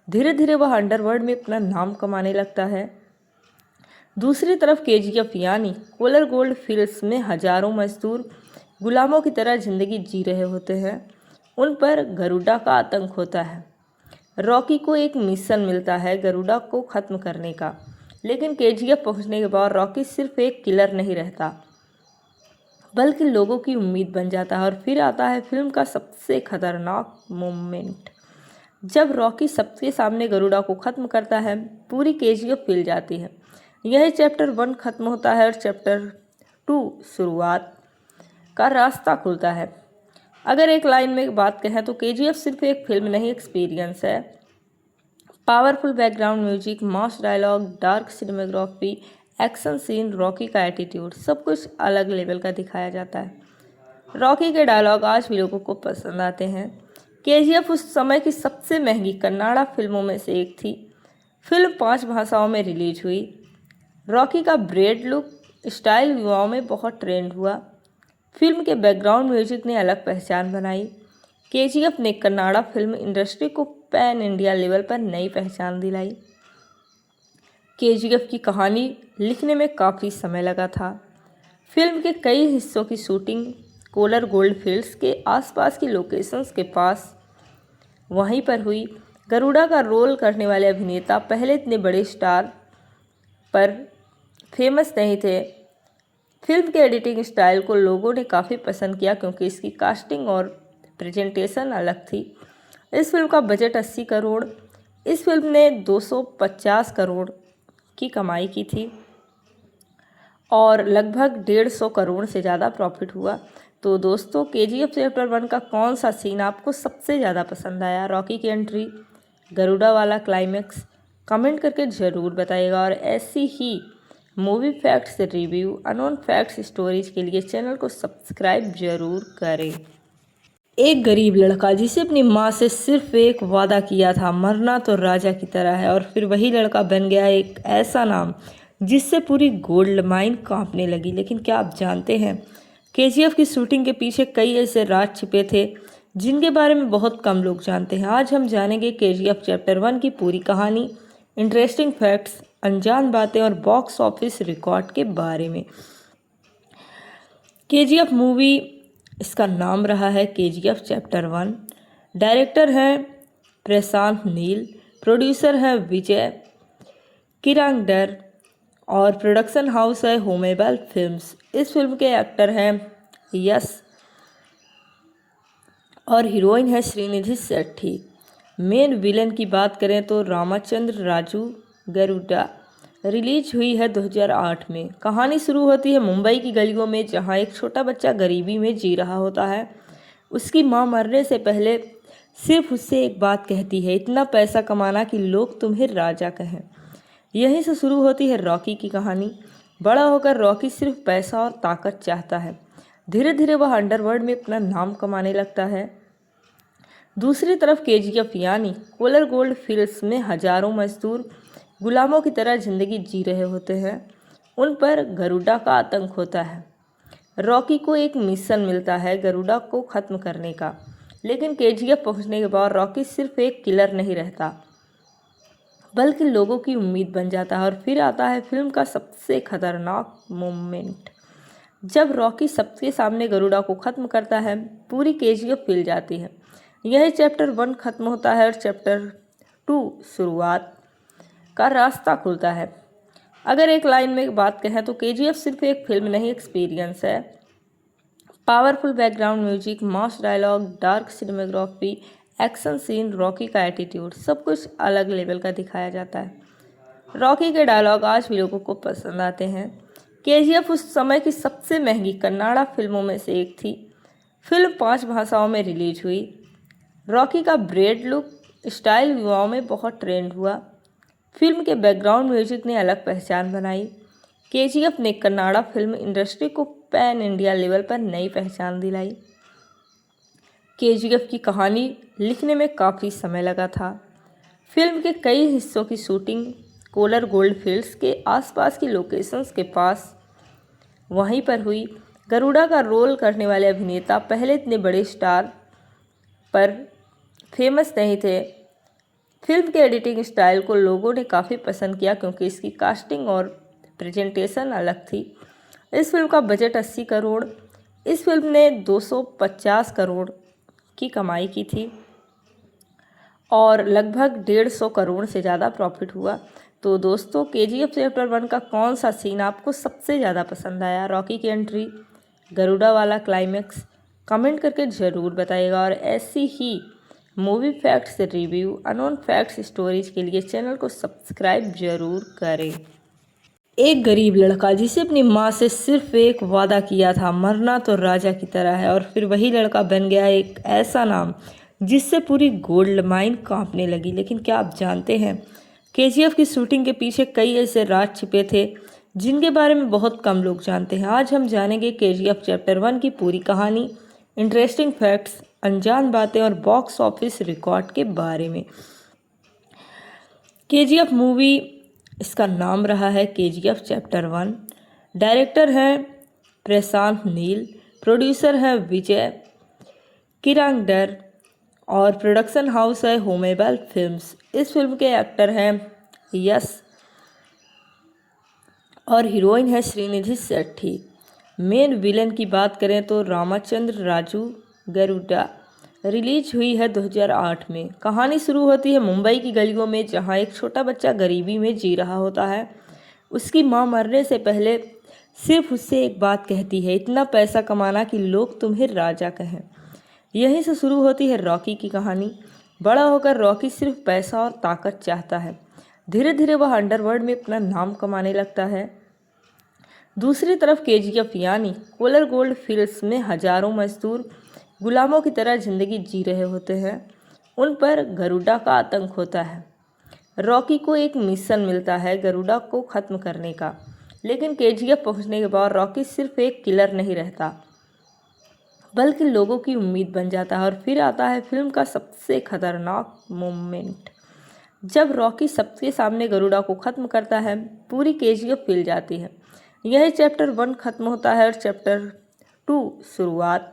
धीरे धीरे वह अंडरवर्ल्ड में अपना नाम कमाने लगता है। दूसरी तरफ केजीएफ यानी कोलर गोल्ड फील्ड्स में हजारों मजदूर गुलामों की तरह जिंदगी जी रहे होते हैं। उन पर गरुड़ा का आतंक होता है। रॉकी को एक मिशन मिलता है गरुड़ा को ख़त्म करने का, लेकिन केजीएफ पहुंचने के बाद रॉकी सिर्फ एक किलर नहीं रहता बल्कि लोगों की उम्मीद बन जाता है। और फिर आता है फिल्म का सबसे खतरनाक मोमेंट, जब रॉकी सबके सामने गरुड़ा को ख़त्म करता है। पूरी केजीएफ हिल जाती है। यही चैप्टर 1 खत्म होता है और चैप्टर 2 शुरुआत का रास्ता खुलता है। अगर एक लाइन में बात कहें तो केजीएफ सिर्फ एक फिल्म नहीं, एक्सपीरियंस है। Powerful background music, mass dialogue, dark cinematography, action scene, Rocky का एटीट्यूड, सब कुछ अलग लेवल का दिखाया जाता है। रॉकी के डायलॉग आज भी लोगों को पसंद आते हैं। केजीएफ उस समय की सबसे महंगी कन्नाडा फिल्मों में से एक थी। फिल्म 5 भाषाओं में रिलीज हुई। रॉकी का ब्रेड लुक स्टाइल युवाओं में बहुत ट्रेंड हुआ। फिल्म के बैकग्राउंड म्यूजिक ने अलग पहचान बनाई। केजीएफ ने कन्नाडा फिल्म इंडस्ट्री को पैन इंडिया लेवल पर नई पहचान दिलाई। केजीएफ की कहानी लिखने में काफ़ी समय लगा था। फिल्म के कई हिस्सों की शूटिंग कोलर गोल्ड फील्ड्स के आसपास की लोकेशंस के पास वहीं पर हुई। गरुड़ा का रोल करने वाले अभिनेता पहले इतने बड़े स्टार पर फेमस नहीं थे। फिल्म के एडिटिंग स्टाइल को लोगों ने काफ़ी पसंद किया क्योंकि इसकी कास्टिंग और प्रेजेंटेशन अलग थी। इस फिल्म का बजट 80 करोड़, इस फिल्म ने 250 करोड़ की कमाई की थी और लगभग 150 करोड़ से ज़्यादा प्रॉफिट हुआ। तो दोस्तों, केजीएफ चैप्टर 1 का कौन सा सीन आपको सबसे ज़्यादा पसंद आया? रॉकी की एंट्री, गरुड़ा वाला क्लाइमैक्स, कमेंट करके ज़रूर बताइएगा। और ऐसी ही movie facts review, unknown facts stories के लिए चैनल को सब्सक्राइब जरूर करें। एक गरीब लड़का जिसे अपनी माँ से सिर्फ एक वादा किया था, मरना तो राजा की तरह है, और फिर वही लड़का बन गया एक ऐसा नाम जिससे पूरी गोल्ड माइन कांपने लगी। लेकिन क्या आप जानते हैं, केजीएफ की शूटिंग के पीछे कई ऐसे राज छिपे थे जिनके बारे में बहुत कम लोग जानते हैं। आज हम जानेंगे केजीएफ चैप्टर 1 की पूरी कहानी, इंटरेस्टिंग फैक्ट्स, अनजान बातें और बॉक्स ऑफिस रिकॉर्ड के बारे में। केजीएफ मूवी, इसका नाम रहा है केजीएफ चैप्टर 1। डायरेक्टर हैं प्रशांत नील, प्रोड्यूसर हैं विजय किरांगडर और प्रोडक्शन हाउस है होमेबल फिल्म्स। इस फिल्म के एक्टर हैं यश और हीरोइन है श्रीनिधि शेट्टी। मेन विलन की बात करें तो रामचंद्र राजू गरुड़ा। रिलीज हुई है 2008 में। कहानी शुरू होती है मुंबई की गलियों में, जहां एक छोटा बच्चा गरीबी में जी रहा होता है। उसकी मां मरने से पहले सिर्फ उससे एक बात कहती है, इतना पैसा कमाना कि लोग तुम्हें राजा कहें। यहीं से शुरू होती है रॉकी की कहानी। बड़ा होकर रॉकी सिर्फ पैसा और ताकत चाहता है। धीरे धीरे वह अंडरवर्ल्ड में अपना नाम कमाने लगता है। दूसरी तरफ केजीएफ यानी कोलर गोल्ड फील्ड्स में हजारों मजदूर गुलामों की तरह जिंदगी जी रहे होते हैं। उन पर गरुड़ा का आतंक होता है। रॉकी को एक मिशन मिलता है गरुड़ा को ख़त्म करने का, लेकिन केजीएफ पहुंचने के बाद रॉकी सिर्फ एक किलर नहीं रहता बल्कि लोगों की उम्मीद बन जाता है। और फिर आता है फिल्म का सबसे खतरनाक मोमेंट, जब रॉकी सबके सामने गरुड़ा को ख़त्म करता है। पूरी केजीएफ हिल जाती है। यही चैप्टर 1 ख़त्म होता है और चैप्टर 2 शुरुआत का रास्ता खुलता है। अगर एक लाइन में बात कहें तो केजीएफ सिर्फ एक फिल्म नहीं, एक्सपीरियंस है। Powerful background music, mass dialogue, dark cinematography, action scene, Rocky का एटीट्यूड, सब कुछ अलग लेवल का दिखाया जाता है। रॉकी के डायलॉग आज भी लोगों को पसंद आते हैं। केजीएफ उस समय की सबसे महंगी कन्नाडा फिल्मों में से एक थी। फिल्म 5 भाषाओं में रिलीज हुई। रॉकी का ब्रेड लुक स्टाइल युवाओं में बहुत ट्रेंड हुआ। फिल्म के बैकग्राउंड म्यूजिक ने अलग पहचान बनाई। केजीएफ ने कन्नाडा फिल्म इंडस्ट्री को पैन इंडिया लेवल पर नई पहचान दिलाई। केजीएफ की कहानी लिखने में काफ़ी समय लगा था। फिल्म के कई हिस्सों की शूटिंग कोलर गोल्ड फील्ड्स के आसपास की लोकेशंस के पास वहीं पर हुई। गरुड़ा का रोल करने वाले अभिनेता पहले इतने बड़े स्टार पर फेमस नहीं थे। फिल्म के एडिटिंग स्टाइल को लोगों ने काफ़ी पसंद किया क्योंकि इसकी कास्टिंग और प्रेजेंटेशन अलग थी। इस फिल्म का बजट 80 करोड़, इस फिल्म ने 250 करोड़ की कमाई की थी और लगभग 150 करोड़ से ज़्यादा प्रॉफिट हुआ। तो दोस्तों, केजीएफ चैप्टर 1 का कौन सा सीन आपको सबसे ज़्यादा पसंद आया? रॉकी की एंट्री, गरुड़ा वाला क्लाइमैक्स? कमेंट करके ज़रूर बताइएगा। और ऐसी ही movie facts review, unknown facts stories के लिए चैनल को सब्सक्राइब जरूर करें। एक गरीब लड़का जिसे अपनी माँ से सिर्फ एक वादा किया था, मरना तो राजा की तरह है, और फिर वही लड़का बन गया एक ऐसा नाम जिससे पूरी गोल्ड माइन कांपने लगी। लेकिन क्या आप जानते हैं, केजीएफ की शूटिंग के पीछे कई ऐसे राज छिपे थे जिनके बारे में बहुत कम लोग जानते हैं। आज हम जानेंगे केजीएफ चैप्टर 1 की पूरी कहानी, इंटरेस्टिंग फैक्ट्स, अनजान बातें और बॉक्स ऑफिस रिकॉर्ड के बारे में। केजीएफ मूवी, इसका नाम रहा है केजीएफ चैप्टर 1। डायरेक्टर हैं प्रशांत नील, प्रोड्यूसर हैं विजय किरांगडर और प्रोडक्शन हाउस है होमेबल फिल्म्स। इस फिल्म के एक्टर हैं यश और हीरोइन है श्रीनिधि शेट्टी। मेन विलन की बात करें तो रामचंद्र राजू गरुड़ा। रिलीज हुई है 2008 में। कहानी शुरू होती है मुंबई की गलियों में, जहां एक छोटा बच्चा गरीबी में जी रहा होता है। उसकी मां मरने से पहले सिर्फ उससे एक बात कहती है, इतना पैसा कमाना कि लोग तुम्हें राजा कहें। यहीं से शुरू होती है रॉकी की कहानी। बड़ा होकर रॉकी सिर्फ पैसा और ताकत चाहता है। धीरे धीरे वह अंडरवर्ल्ड में अपना नाम कमाने लगता है। दूसरी तरफ केजीएफ यानी कोलर गोल्ड फील्ड्स में हजारों मजदूर गुलामों की तरह जिंदगी जी रहे होते हैं। उन पर गरुड़ा का आतंक होता है। रॉकी को एक मिशन मिलता है गरुड़ा को ख़त्म करने का, लेकिन केजीएफ पहुंचने के बाद रॉकी सिर्फ एक किलर नहीं रहता बल्कि लोगों की उम्मीद बन जाता है। और फिर आता है फिल्म का सबसे खतरनाक मोमेंट, जब रॉकी सबके सामने गरुड़ा को ख़त्म करता है। पूरी केजीएफ हिल जाती है। यही चैप्टर 1 ख़त्म होता है और चैप्टर 2 शुरुआत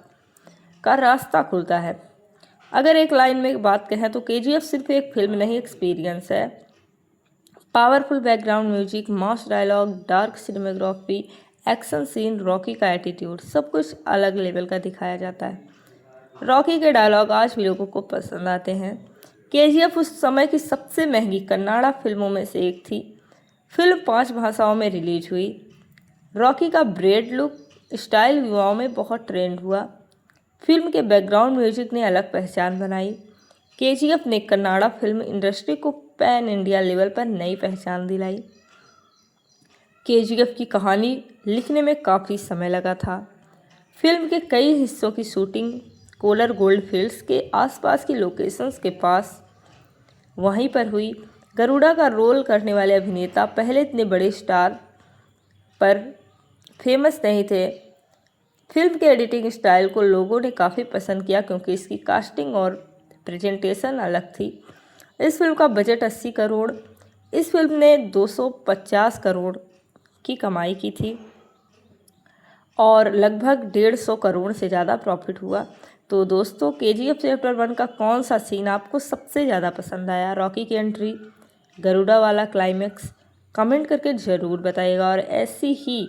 का रास्ता खुलता है। अगर एक लाइन में बात कहें तो केजीएफ सिर्फ एक फिल्म नहीं, एक्सपीरियंस है। Powerful background music, mass dialogue, dark cinematography, action scene, Rocky का एटीट्यूड, सब कुछ अलग लेवल का दिखाया जाता है। रॉकी के डायलॉग आज भी लोगों को पसंद आते हैं। केजीएफ उस समय की सबसे महंगी कन्नाडा फिल्मों में से एक थी। फिल्म 5 भाषाओं में रिलीज हुई। रॉकी का ब्रेड लुक स्टाइल युवाओं में बहुत ट्रेंड हुआ। फिल्म के बैकग्राउंड म्यूजिक ने अलग पहचान बनाई। केजीएफ ने कन्नाडा फिल्म इंडस्ट्री को पैन इंडिया लेवल पर नई पहचान दिलाई। केजीएफ की कहानी लिखने में काफ़ी समय लगा था। फिल्म के कई हिस्सों की शूटिंग कोलर गोल्ड फील्ड्स के आसपास की लोकेशंस के पास वहीं पर हुई। गरुड़ा का रोल करने वाले अभिनेता पहले इतने बड़े स्टार पर फेमस नहीं थे। फिल्म के एडिटिंग स्टाइल को लोगों ने काफ़ी पसंद किया क्योंकि इसकी कास्टिंग और प्रेजेंटेशन अलग थी। इस फिल्म का बजट 80 करोड़, इस फिल्म ने 250 करोड़ की कमाई की थी और लगभग 150 करोड़ से ज़्यादा प्रॉफिट हुआ। तो दोस्तों, केजीएफ चैप्टर 1 का कौन सा सीन आपको सबसे ज़्यादा पसंद आया? रॉकी की एंट्री, गरुड़ा वाला क्लाइमैक्स? कमेंट करके ज़रूर बताइएगा। और ऐसी ही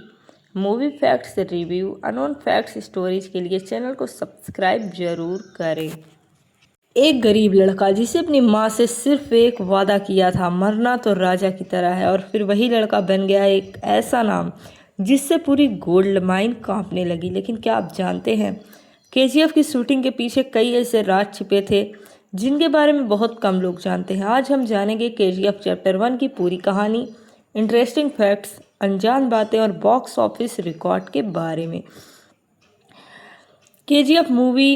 movie facts review, unknown facts stories के लिए चैनल को सब्सक्राइब जरूर करें। एक गरीब लड़का जिसे अपनी माँ से सिर्फ एक वादा किया था, मरना तो राजा की तरह है, और फिर वही लड़का बन गया एक ऐसा नाम जिससे पूरी गोल्ड माइन कांपने लगी। लेकिन क्या आप जानते हैं, केजीएफ की शूटिंग के पीछे कई ऐसे राज छिपे थे जिनके बारे में बहुत कम लोग जानते हैं। आज हम जानेंगे केजीएफ चैप्टर 1 की पूरी कहानी, इंटरेस्टिंग फैक्ट्स, अनजान बातें और बॉक्स ऑफिस रिकॉर्ड के बारे में। केजीएफ मूवी,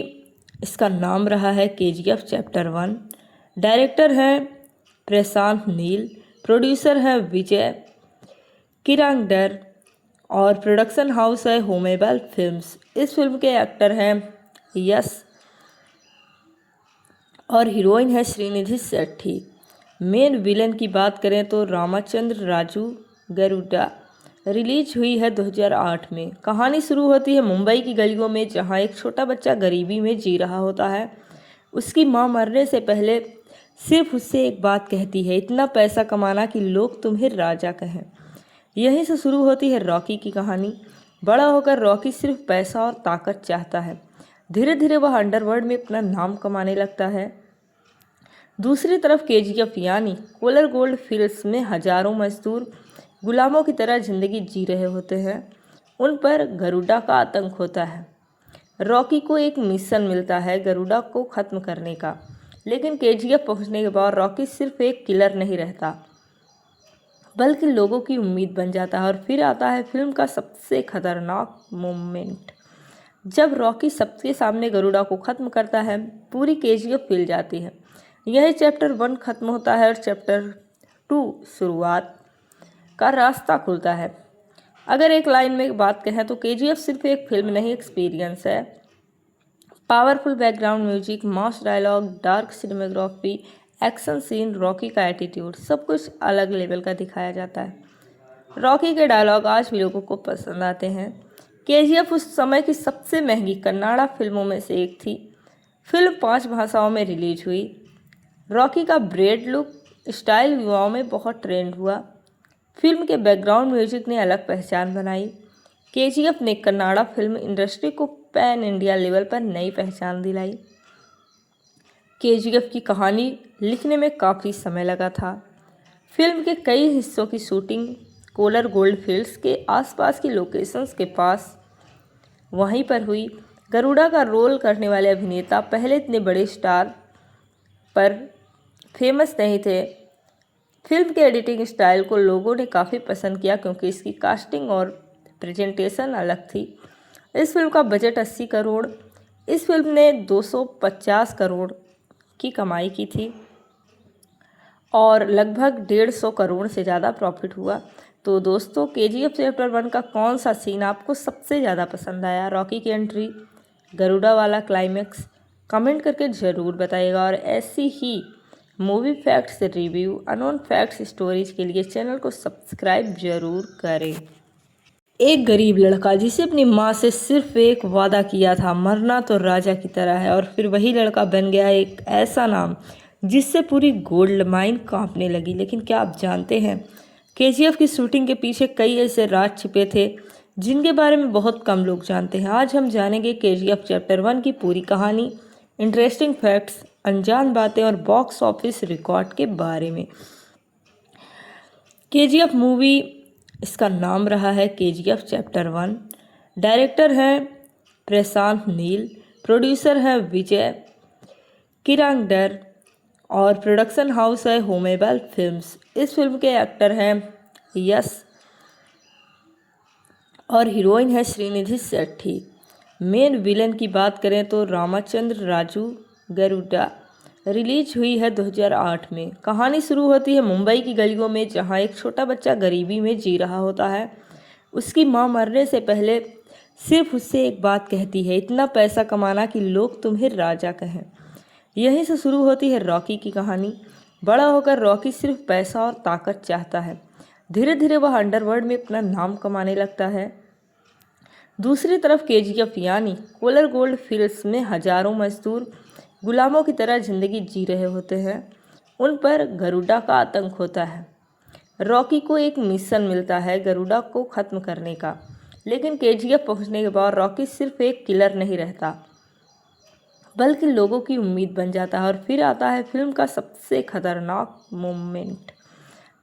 इसका नाम रहा है केजीएफ चैप्टर 1। डायरेक्टर हैं प्रशांत नील, प्रोड्यूसर हैं विजय किरांगडर और प्रोडक्शन हाउस है होमेबल फिल्म्स। इस फिल्म के एक्टर हैं यश और हीरोइन है श्रीनिधि शेट्टी। मेन विलन की बात करें तो रामचंद्र राजू गरुड़ा। रिलीज हुई है 2008 में। कहानी शुरू होती है मुंबई की गलियों में, जहां एक छोटा बच्चा गरीबी में जी रहा होता है। उसकी मां मरने से पहले सिर्फ उससे एक बात कहती है, इतना पैसा कमाना कि लोग तुम्हें राजा कहें। यहीं से शुरू होती है रॉकी की कहानी। बड़ा होकर रॉकी सिर्फ पैसा और ताकत चाहता है। धीरे धीरे वह अंडरवर्ल्ड में अपना नाम कमाने लगता है। दूसरी तरफ केजीएफ यानी कोलर गोल्ड फील्ड्स में हजारों मजदूर गुलामों की तरह जिंदगी जी रहे होते हैं। उन पर गरुड़ा का आतंक होता है। रॉकी को एक मिशन मिलता है गरुड़ा को ख़त्म करने का, लेकिन केजीएफ पहुंचने के बाद रॉकी सिर्फ एक किलर नहीं रहता बल्कि लोगों की उम्मीद बन जाता है। और फिर आता है फिल्म का सबसे खतरनाक मोमेंट, जब रॉकी सबके सामने गरुड़ा को ख़त्म करता है। पूरी केजीएफ हिल जाती है। यही चैप्टर 1 खत्म होता है और चैप्टर 2 शुरुआत का रास्ता खुलता है। अगर एक लाइन में बात कहें तो केजीएफ सिर्फ एक फिल्म नहीं, एक्सपीरियंस है। Powerful background music, mass dialogue, dark cinematography, action scene, Rocky का एटीट्यूड, सब कुछ अलग लेवल का दिखाया जाता है। रॉकी के डायलॉग आज भी लोगों को पसंद आते हैं। केजीएफ उस समय की सबसे महंगी कन्नाडा फिल्मों में से एक थी। फिल्म 5 भाषाओं में रिलीज हुई। रॉकी का ब्रेड लुक स्टाइल युवाओं में बहुत ट्रेंड हुआ। फिल्म के बैकग्राउंड म्यूजिक ने अलग पहचान बनाई। केजीएफ ने कन्नाडा फिल्म इंडस्ट्री को पैन इंडिया लेवल पर नई पहचान दिलाई। केजीएफ की कहानी लिखने में काफ़ी समय लगा था। फिल्म के कई हिस्सों की शूटिंग कोलर गोल्ड फील्ड्स के आसपास की लोकेशंस के पास वहीं पर हुई। गरुड़ा का रोल करने वाले अभिनेता पहले इतने बड़े स्टार पर फेमस नहीं थे। फिल्म के एडिटिंग स्टाइल को लोगों ने काफ़ी पसंद किया क्योंकि इसकी कास्टिंग और प्रेजेंटेशन अलग थी। इस फिल्म का बजट 80 करोड़, इस फिल्म ने 250 करोड़ की कमाई की थी और लगभग 150 करोड़ से ज़्यादा प्रॉफिट हुआ। तो दोस्तों, केजीएफ चैप्टर 1 का कौन सा सीन आपको सबसे ज़्यादा पसंद आया? रॉकी की एंट्री, गरुड़ा वाला क्लाइमैक्स? कमेंट करके ज़रूर बताइएगा। और ऐसी ही movie facts review, unknown facts stories के लिए चैनल को सब्सक्राइब जरूर करें। एक गरीब लड़का जिसे अपनी माँ से सिर्फ एक वादा किया था, मरना तो राजा की तरह है, और फिर वही लड़का बन गया एक ऐसा नाम जिससे पूरी गोल्ड माइन कांपने लगी। लेकिन क्या आप जानते हैं, केजीएफ की शूटिंग के पीछे कई ऐसे राज छिपे थे जिनके बारे में बहुत कम लोग जानते हैं। आज हम जानेंगे केजीएफ चैप्टर 1 की पूरी कहानी, इंटरेस्टिंग फैक्ट्स, अनजान बातें और बॉक्स ऑफिस रिकॉर्ड के बारे में। केजीएफ मूवी, इसका नाम रहा है केजीएफ चैप्टर 1। डायरेक्टर हैं प्रशांत नील, प्रोड्यूसर हैं विजय किरांगडर और प्रोडक्शन हाउस है होमेबल फिल्म्स। इस फिल्म के एक्टर हैं यश और हीरोइन है श्रीनिधि शेट्टी। मेन विलन की बात करें तो रामचंद्र राजू गरुड़ा। रिलीज हुई है 2008 में। कहानी शुरू होती है मुंबई की गलियों में, जहां एक छोटा बच्चा गरीबी में जी रहा होता है। उसकी मां मरने से पहले सिर्फ उससे एक बात कहती है, इतना पैसा कमाना कि लोग तुम्हें राजा कहें। यहीं से शुरू होती है रॉकी की कहानी। बड़ा होकर रॉकी सिर्फ पैसा और ताकत चाहता है। धीरे धीरे वह अंडरवर्ल्ड में अपना नाम कमाने लगता है। दूसरी तरफ केजीएफ यानी कोलर गोल्ड फील्ड्स में हजारों मजदूर गुलामों की तरह जिंदगी जी रहे होते हैं। उन पर गरुड़ा का आतंक होता है। रॉकी को एक मिशन मिलता है गरुड़ा को ख़त्म करने का, लेकिन केजीएफ पहुंचने के बाद रॉकी सिर्फ एक किलर नहीं रहता, बल्कि लोगों की उम्मीद बन जाता है। और फिर आता है फिल्म का सबसे खतरनाक मोमेंट,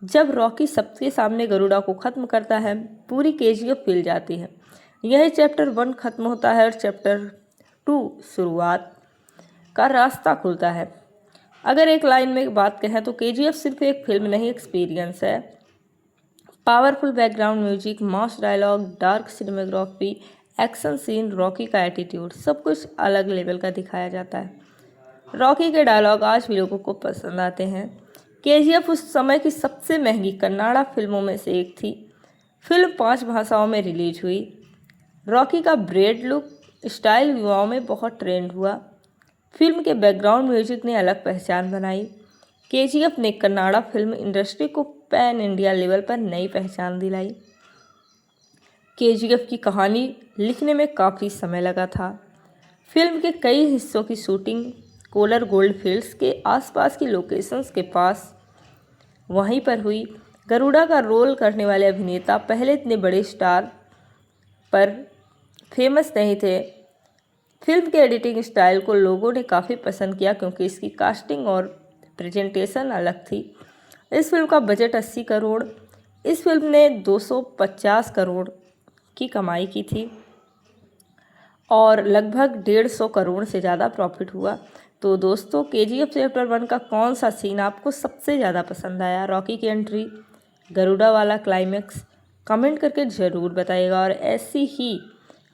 जब रॉकी सबके सामने गरुड़ा को ख़त्म करता है। पूरी केजीएफ हिल जाती है। यही चैप्टर 1 ख़त्म होता है और चैप्टर 2 शुरुआत का रास्ता खुलता है। अगर एक लाइन में बात कहें तो केजीएफ सिर्फ एक फिल्म नहीं, एक्सपीरियंस है। Powerful background music, mass dialogue, dark cinematography, action scene, Rocky का एटीट्यूड, सब कुछ अलग लेवल का दिखाया जाता है। रॉकी के डायलॉग आज भी लोगों को पसंद आते हैं। केजीएफ उस समय की सबसे महंगी कन्नाडा फिल्मों में से एक थी। फिल्म 5 भाषाओं में रिलीज हुई। रॉकी का ब्रेड लुक स्टाइल युवाओं में बहुत ट्रेंड हुआ। फिल्म के बैकग्राउंड म्यूजिक ने अलग पहचान बनाई। केजीएफ ने कन्नाडा फिल्म इंडस्ट्री को पैन इंडिया लेवल पर नई पहचान दिलाई। केजीएफ की कहानी लिखने में काफ़ी समय लगा था। फिल्म के कई हिस्सों की शूटिंग कोलर गोल्ड फील्ड्स के आसपास की लोकेशंस के पास वहीं पर हुई। गरुड़ा का रोल करने वाले अभिनेता पहले इतने बड़े स्टार पर फेमस नहीं थे। फिल्म के एडिटिंग स्टाइल को लोगों ने काफ़ी पसंद किया क्योंकि इसकी कास्टिंग और प्रेजेंटेशन अलग थी। इस फिल्म का बजट 80 करोड़। इस फिल्म ने 250 करोड़ की कमाई की थी और लगभग 150 करोड़ से ज़्यादा प्रॉफिट हुआ। तो दोस्तों, केजीएफ चैप्टर 1 का कौन सा सीन आपको सबसे ज़्यादा पसंद आया? रॉकी की एंट्री, गरुड़ा वाला क्लाइमैक्स, कमेंट करके ज़रूर बताइएगा। और ऐसी ही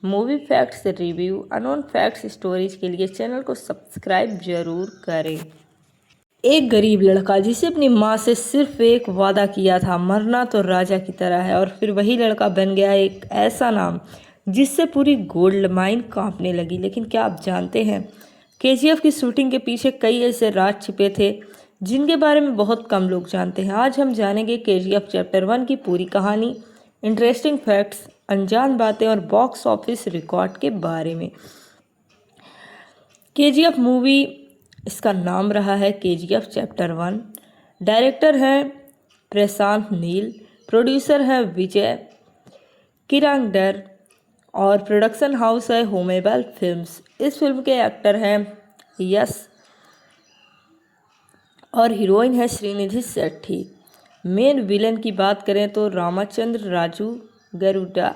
movie facts review, unknown facts stories के लिए चैनल को सब्सक्राइब जरूर करें। एक गरीब लड़का जिसे अपनी माँ से सिर्फ एक वादा किया था, मरना तो राजा की तरह है, और फिर वही लड़का बन गया एक ऐसा नाम जिससे पूरी गोल्ड माइन कांपने लगी। लेकिन क्या आप जानते हैं, केजीएफ की शूटिंग के पीछे कई ऐसे राज छिपे थे जिनके बारे में बहुत कम लोग जानते हैं। आज हम जानेंगे केजीएफ चैप्टर 1 की पूरी कहानी, इंटरेस्टिंग फैक्ट्स, अनजान बातें और बॉक्स ऑफिस रिकॉर्ड के बारे में। केजीएफ मूवी, इसका नाम रहा है केजीएफ चैप्टर 1। डायरेक्टर हैं प्रशांत नील, प्रोड्यूसर हैं विजय किरांगडर और प्रोडक्शन हाउस है होमेबल फिल्म्स। इस फिल्म के एक्टर हैं यश और हीरोइन है श्रीनिधि शेट्टी। मेन विलन की बात करें तो रामचंद्र राजू गरुड़ा।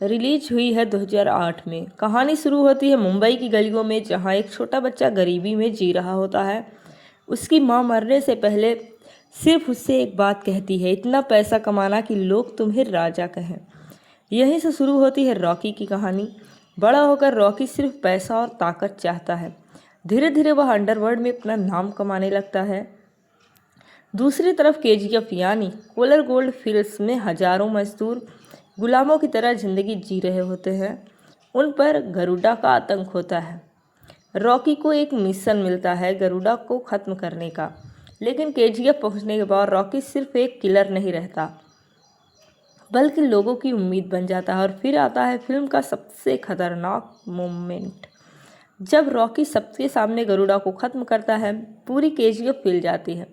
रिलीज हुई है 2008 में। कहानी शुरू होती है मुंबई की गलियों में, जहां एक छोटा बच्चा गरीबी में जी रहा होता है। उसकी मां मरने से पहले सिर्फ उससे एक बात कहती है, इतना पैसा कमाना कि लोग तुम्हें राजा कहें। यहीं से शुरू होती है रॉकी की कहानी। बड़ा होकर रॉकी सिर्फ पैसा और ताकत चाहता है। धीरे धीरे वह अंडरवर्ल्ड में अपना नाम कमाने लगता है। दूसरी तरफ केजीएफ यानी कोलर गोल्ड फील्ड्स में हजारों मजदूर गुलामों की तरह जिंदगी जी रहे होते हैं। उन पर गरुड़ा का आतंक होता है। रॉकी को एक मिशन मिलता है गरुड़ा को ख़त्म करने का, लेकिन केजीएफ पहुंचने के बाद रॉकी सिर्फ एक किलर नहीं रहता, बल्कि लोगों की उम्मीद बन जाता है। और फिर आता है फिल्म का सबसे खतरनाक मोमेंट, जब रॉकी सबके सामने गरुड़ा को ख़त्म करता है। पूरी केजीएफ हिल जाती है।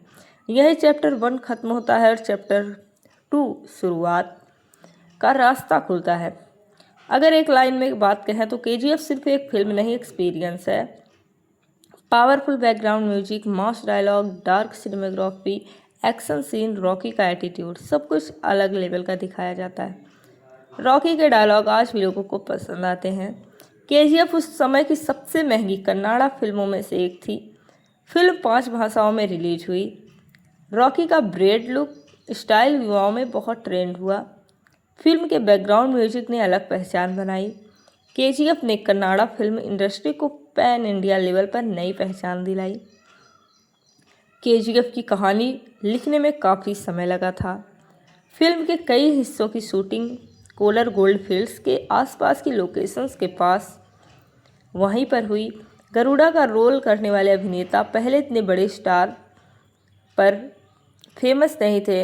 यही चैप्टर 1 ख़त्म होता है और चैप्टर 2 शुरुआत का रास्ता खुलता है। अगर एक लाइन में बात कहें तो केजीएफ सिर्फ एक फिल्म नहीं, एक्सपीरियंस है। Powerful background music, mass dialogue, dark cinematography, action scene, Rocky का एटीट्यूड, सब कुछ अलग लेवल का दिखाया जाता है। रॉकी के डायलॉग आज भी लोगों को पसंद आते हैं। केजीएफ उस समय की सबसे महंगी कन्नाडा फिल्मों में से एक थी। फिल्म 5 भाषाओं में रिलीज हुई। रॉकी का ब्रेड लुक स्टाइल युवाओं में बहुत ट्रेंड हुआ। फिल्म के बैकग्राउंड म्यूजिक ने अलग पहचान बनाई। केजीएफ ने कन्नाडा फिल्म इंडस्ट्री को पैन इंडिया लेवल पर नई पहचान दिलाई। केजीएफ की कहानी लिखने में काफ़ी समय लगा था। फिल्म के कई हिस्सों की शूटिंग कोलर गोल्ड फील्ड्स के आसपास की लोकेशंस के पास वहीं पर हुई। गरुड़ा का रोल करने वाले अभिनेता पहले इतने बड़े स्टार पर फेमस नहीं थे।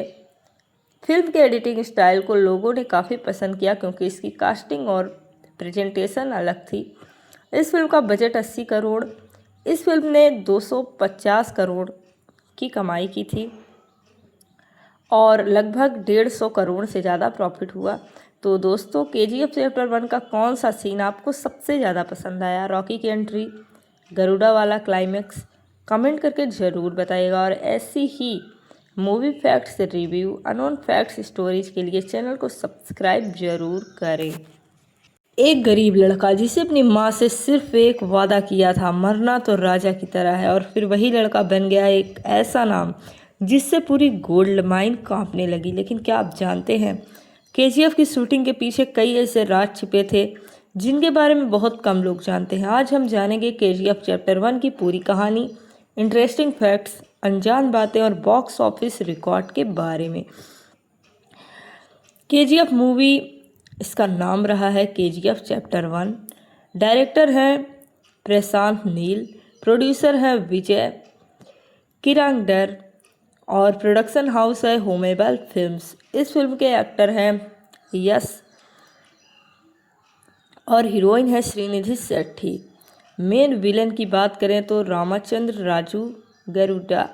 फिल्म के एडिटिंग स्टाइल को लोगों ने काफ़ी पसंद किया क्योंकि इसकी कास्टिंग और प्रेजेंटेशन अलग थी। इस फिल्म का बजट 80 करोड़, इस फिल्म ने 250 करोड़ की कमाई की थी और लगभग 150 करोड़ से ज़्यादा प्रॉफिट हुआ। तो दोस्तों, केजीएफ चैप्टर 1 का कौन सा सीन आपको सबसे ज़्यादा पसंद आया? रॉकी की एंट्री, गरुड़ा वाला क्लाइमैक्स, कमेंट करके ज़रूर बताइएगा। और ऐसी ही movie facts review, unknown facts stories के लिए चैनल को सब्सक्राइब जरूर करें। एक गरीब लड़का जिसे अपनी माँ से सिर्फ एक वादा किया था, मरना तो राजा की तरह है, और फिर वही लड़का बन गया एक ऐसा नाम जिससे पूरी गोल्ड माइन कांपने लगी। लेकिन क्या आप जानते हैं, केजीएफ की शूटिंग के पीछे कई ऐसे राज छिपे थे जिनके बारे में बहुत कम लोग जानते हैं। आज हम जानेंगे केजीएफ चैप्टर 1 की पूरी कहानी, इंटरेस्टिंग फैक्ट्स, अनजान बातें और बॉक्स ऑफिस रिकॉर्ड के बारे में। केजीएफ मूवी, इसका नाम रहा है केजीएफ चैप्टर 1। डायरेक्टर हैं प्रशांत नील, प्रोड्यूसर हैं विजय किरांगडर और प्रोडक्शन हाउस है होमेबल फिल्म्स। इस फिल्म के एक्टर हैं यश और हीरोइन है श्रीनिधि शेट्टी। मेन विलन की बात करें तो रामचंद्र राजू गरुड़ा।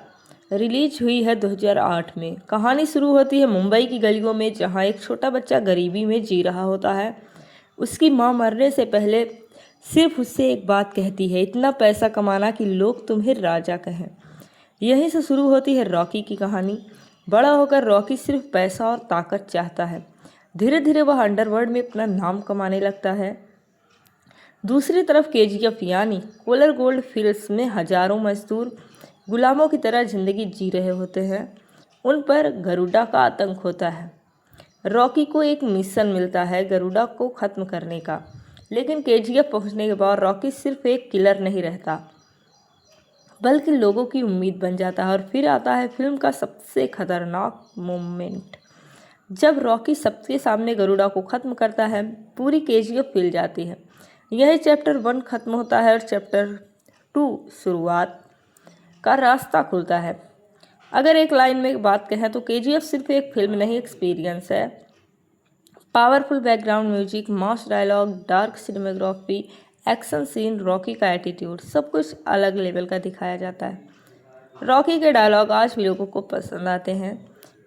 रिलीज हुई है 2008 में। कहानी शुरू होती है मुंबई की गलियों में, जहां एक छोटा बच्चा गरीबी में जी रहा होता है। उसकी मां मरने से पहले सिर्फ उससे एक बात कहती है, इतना पैसा कमाना कि लोग तुम्हें राजा कहें। यहीं से शुरू होती है रॉकी की कहानी। बड़ा होकर रॉकी सिर्फ पैसा और ताकत चाहता है। धीरे धीरे वह अंडरवर्ल्ड में अपना नाम कमाने लगता है। दूसरी तरफ केजीएफ यानी कोलर गोल्ड फील्ड्स में हजारों मजदूर गुलामों की तरह जिंदगी जी रहे होते हैं। उन पर गरुड़ा का आतंक होता है। रॉकी को एक मिशन मिलता है गरुड़ा को ख़त्म करने का, लेकिन केजीएफ पहुंचने के बाद रॉकी सिर्फ एक किलर नहीं रहता बल्कि लोगों की उम्मीद बन जाता है। और फिर आता है फिल्म का सबसे खतरनाक मोमेंट, जब रॉकी सबके सामने गरुड़ा को ख़त्म करता है। पूरी केजीएफ हिल जाती है। यही चैप्टर 1 खत्म होता है और चैप्टर 2 शुरुआत का रास्ता खुलता है। अगर एक लाइन में बात कहें तो केजीएफ सिर्फ एक फिल्म नहीं, एक्सपीरियंस है। Powerful background music, mass dialogue, dark cinematography, action scene, Rocky का एटीट्यूड, सब कुछ अलग लेवल का दिखाया जाता है। रॉकी के डायलॉग आज भी लोगों को पसंद आते हैं।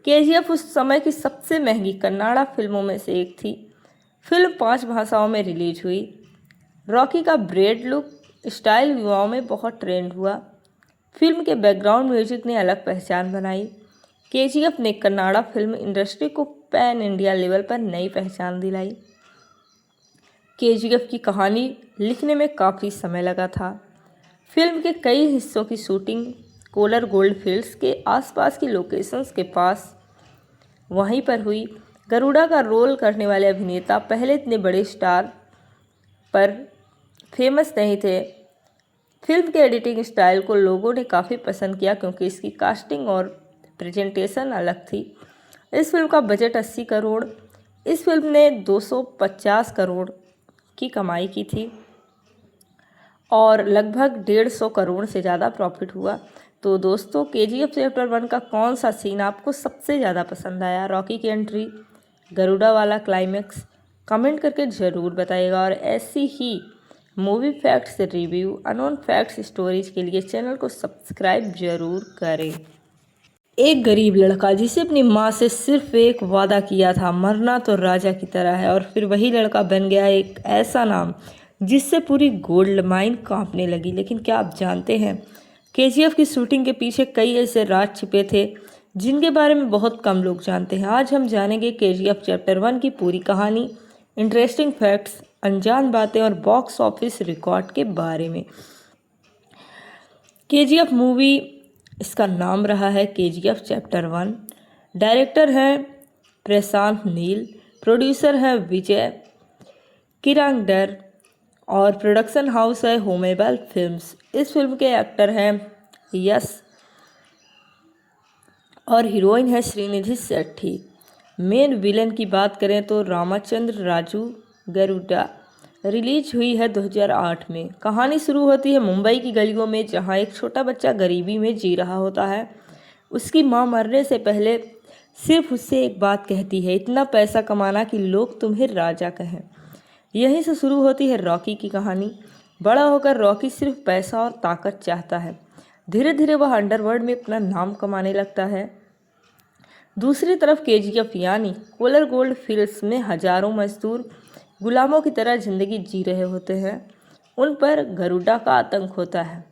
केजीएफ उस समय की सबसे महंगी कन्नाडा फिल्मों में से एक थी। फिल्म 5 भाषाओं में रिलीज हुई। रॉकी का ब्रेड लुक स्टाइल युवाओं में बहुत ट्रेंड हुआ। फिल्म के बैकग्राउंड म्यूजिक ने अलग पहचान बनाई। केजीएफ ने कन्नाडा फिल्म इंडस्ट्री को पैन इंडिया लेवल पर नई पहचान दिलाई। केजीएफ की कहानी लिखने में काफ़ी समय लगा था। फिल्म के कई हिस्सों की शूटिंग कोलर गोल्ड फील्ड्स के आसपास की लोकेशंस के पास वहीं पर हुई। गरुड़ा का रोल करने वाले अभिनेता पहले इतने बड़े स्टार पर फेमस नहीं थे। फिल्म के एडिटिंग स्टाइल को लोगों ने काफ़ी पसंद किया क्योंकि इसकी कास्टिंग और प्रेजेंटेशन अलग थी। इस फिल्म का बजट 80 करोड़, इस फिल्म ने 250 करोड़ की कमाई की थी और लगभग 150 करोड़ से ज़्यादा प्रॉफिट हुआ। तो दोस्तों, केजीएफ चैप्टर 1 का कौन सा सीन आपको सबसे ज़्यादा पसंद आया? रॉकी की एंट्री, गरुड़ा वाला क्लाइमैक्स, कमेंट करके ज़रूर बताइएगा। और ऐसी ही movie facts review, unknown facts stories के लिए चैनल को सब्सक्राइब जरूर करें। एक गरीब लड़का जिसे अपनी माँ से सिर्फ एक वादा किया था, मरना तो राजा की तरह है, और फिर वही लड़का बन गया एक ऐसा नाम जिससे पूरी गोल्ड माइन कांपने लगी। लेकिन क्या आप जानते हैं, केजीएफ की शूटिंग के पीछे कई ऐसे राज छिपे थे जिनके बारे में बहुत कम लोग जानते हैं। आज हम जानेंगे केजीएफ चैप्टर 1 की पूरी कहानी, इंटरेस्टिंग फैक्ट्स, अनजान बातें और बॉक्स ऑफिस रिकॉर्ड के बारे में। केजीएफ मूवी, इसका नाम रहा है केजीएफ चैप्टर 1। डायरेक्टर हैं प्रशांत नील, प्रोड्यूसर हैं विजय किरांगडर और प्रोडक्शन हाउस है होमेबल फिल्म्स। इस फिल्म के एक्टर हैं यश और हीरोइन है श्रीनिधि शेट्टी। मेन विलन की बात करें तो रामचंद्र राजू गरुड़ा। रिलीज हुई है 2008 में। कहानी शुरू होती है मुंबई की गलियों में, जहां एक छोटा बच्चा गरीबी में जी रहा होता है। उसकी मां मरने से पहले सिर्फ उससे एक बात कहती है, इतना पैसा कमाना कि लोग तुम्हें राजा कहें। यहीं से शुरू होती है रॉकी की कहानी। बड़ा होकर रॉकी सिर्फ पैसा और ताकत चाहता है। धीरे धीरे वह अंडरवर्ल्ड में अपना नाम कमाने लगता है। दूसरी तरफ केजीएफ यानी कोलर गोल्ड फील्ड्स में हजारों मजदूर गुलामों की तरह जिंदगी जी रहे होते हैं। उन पर गरुड़ा का आतंक होता है।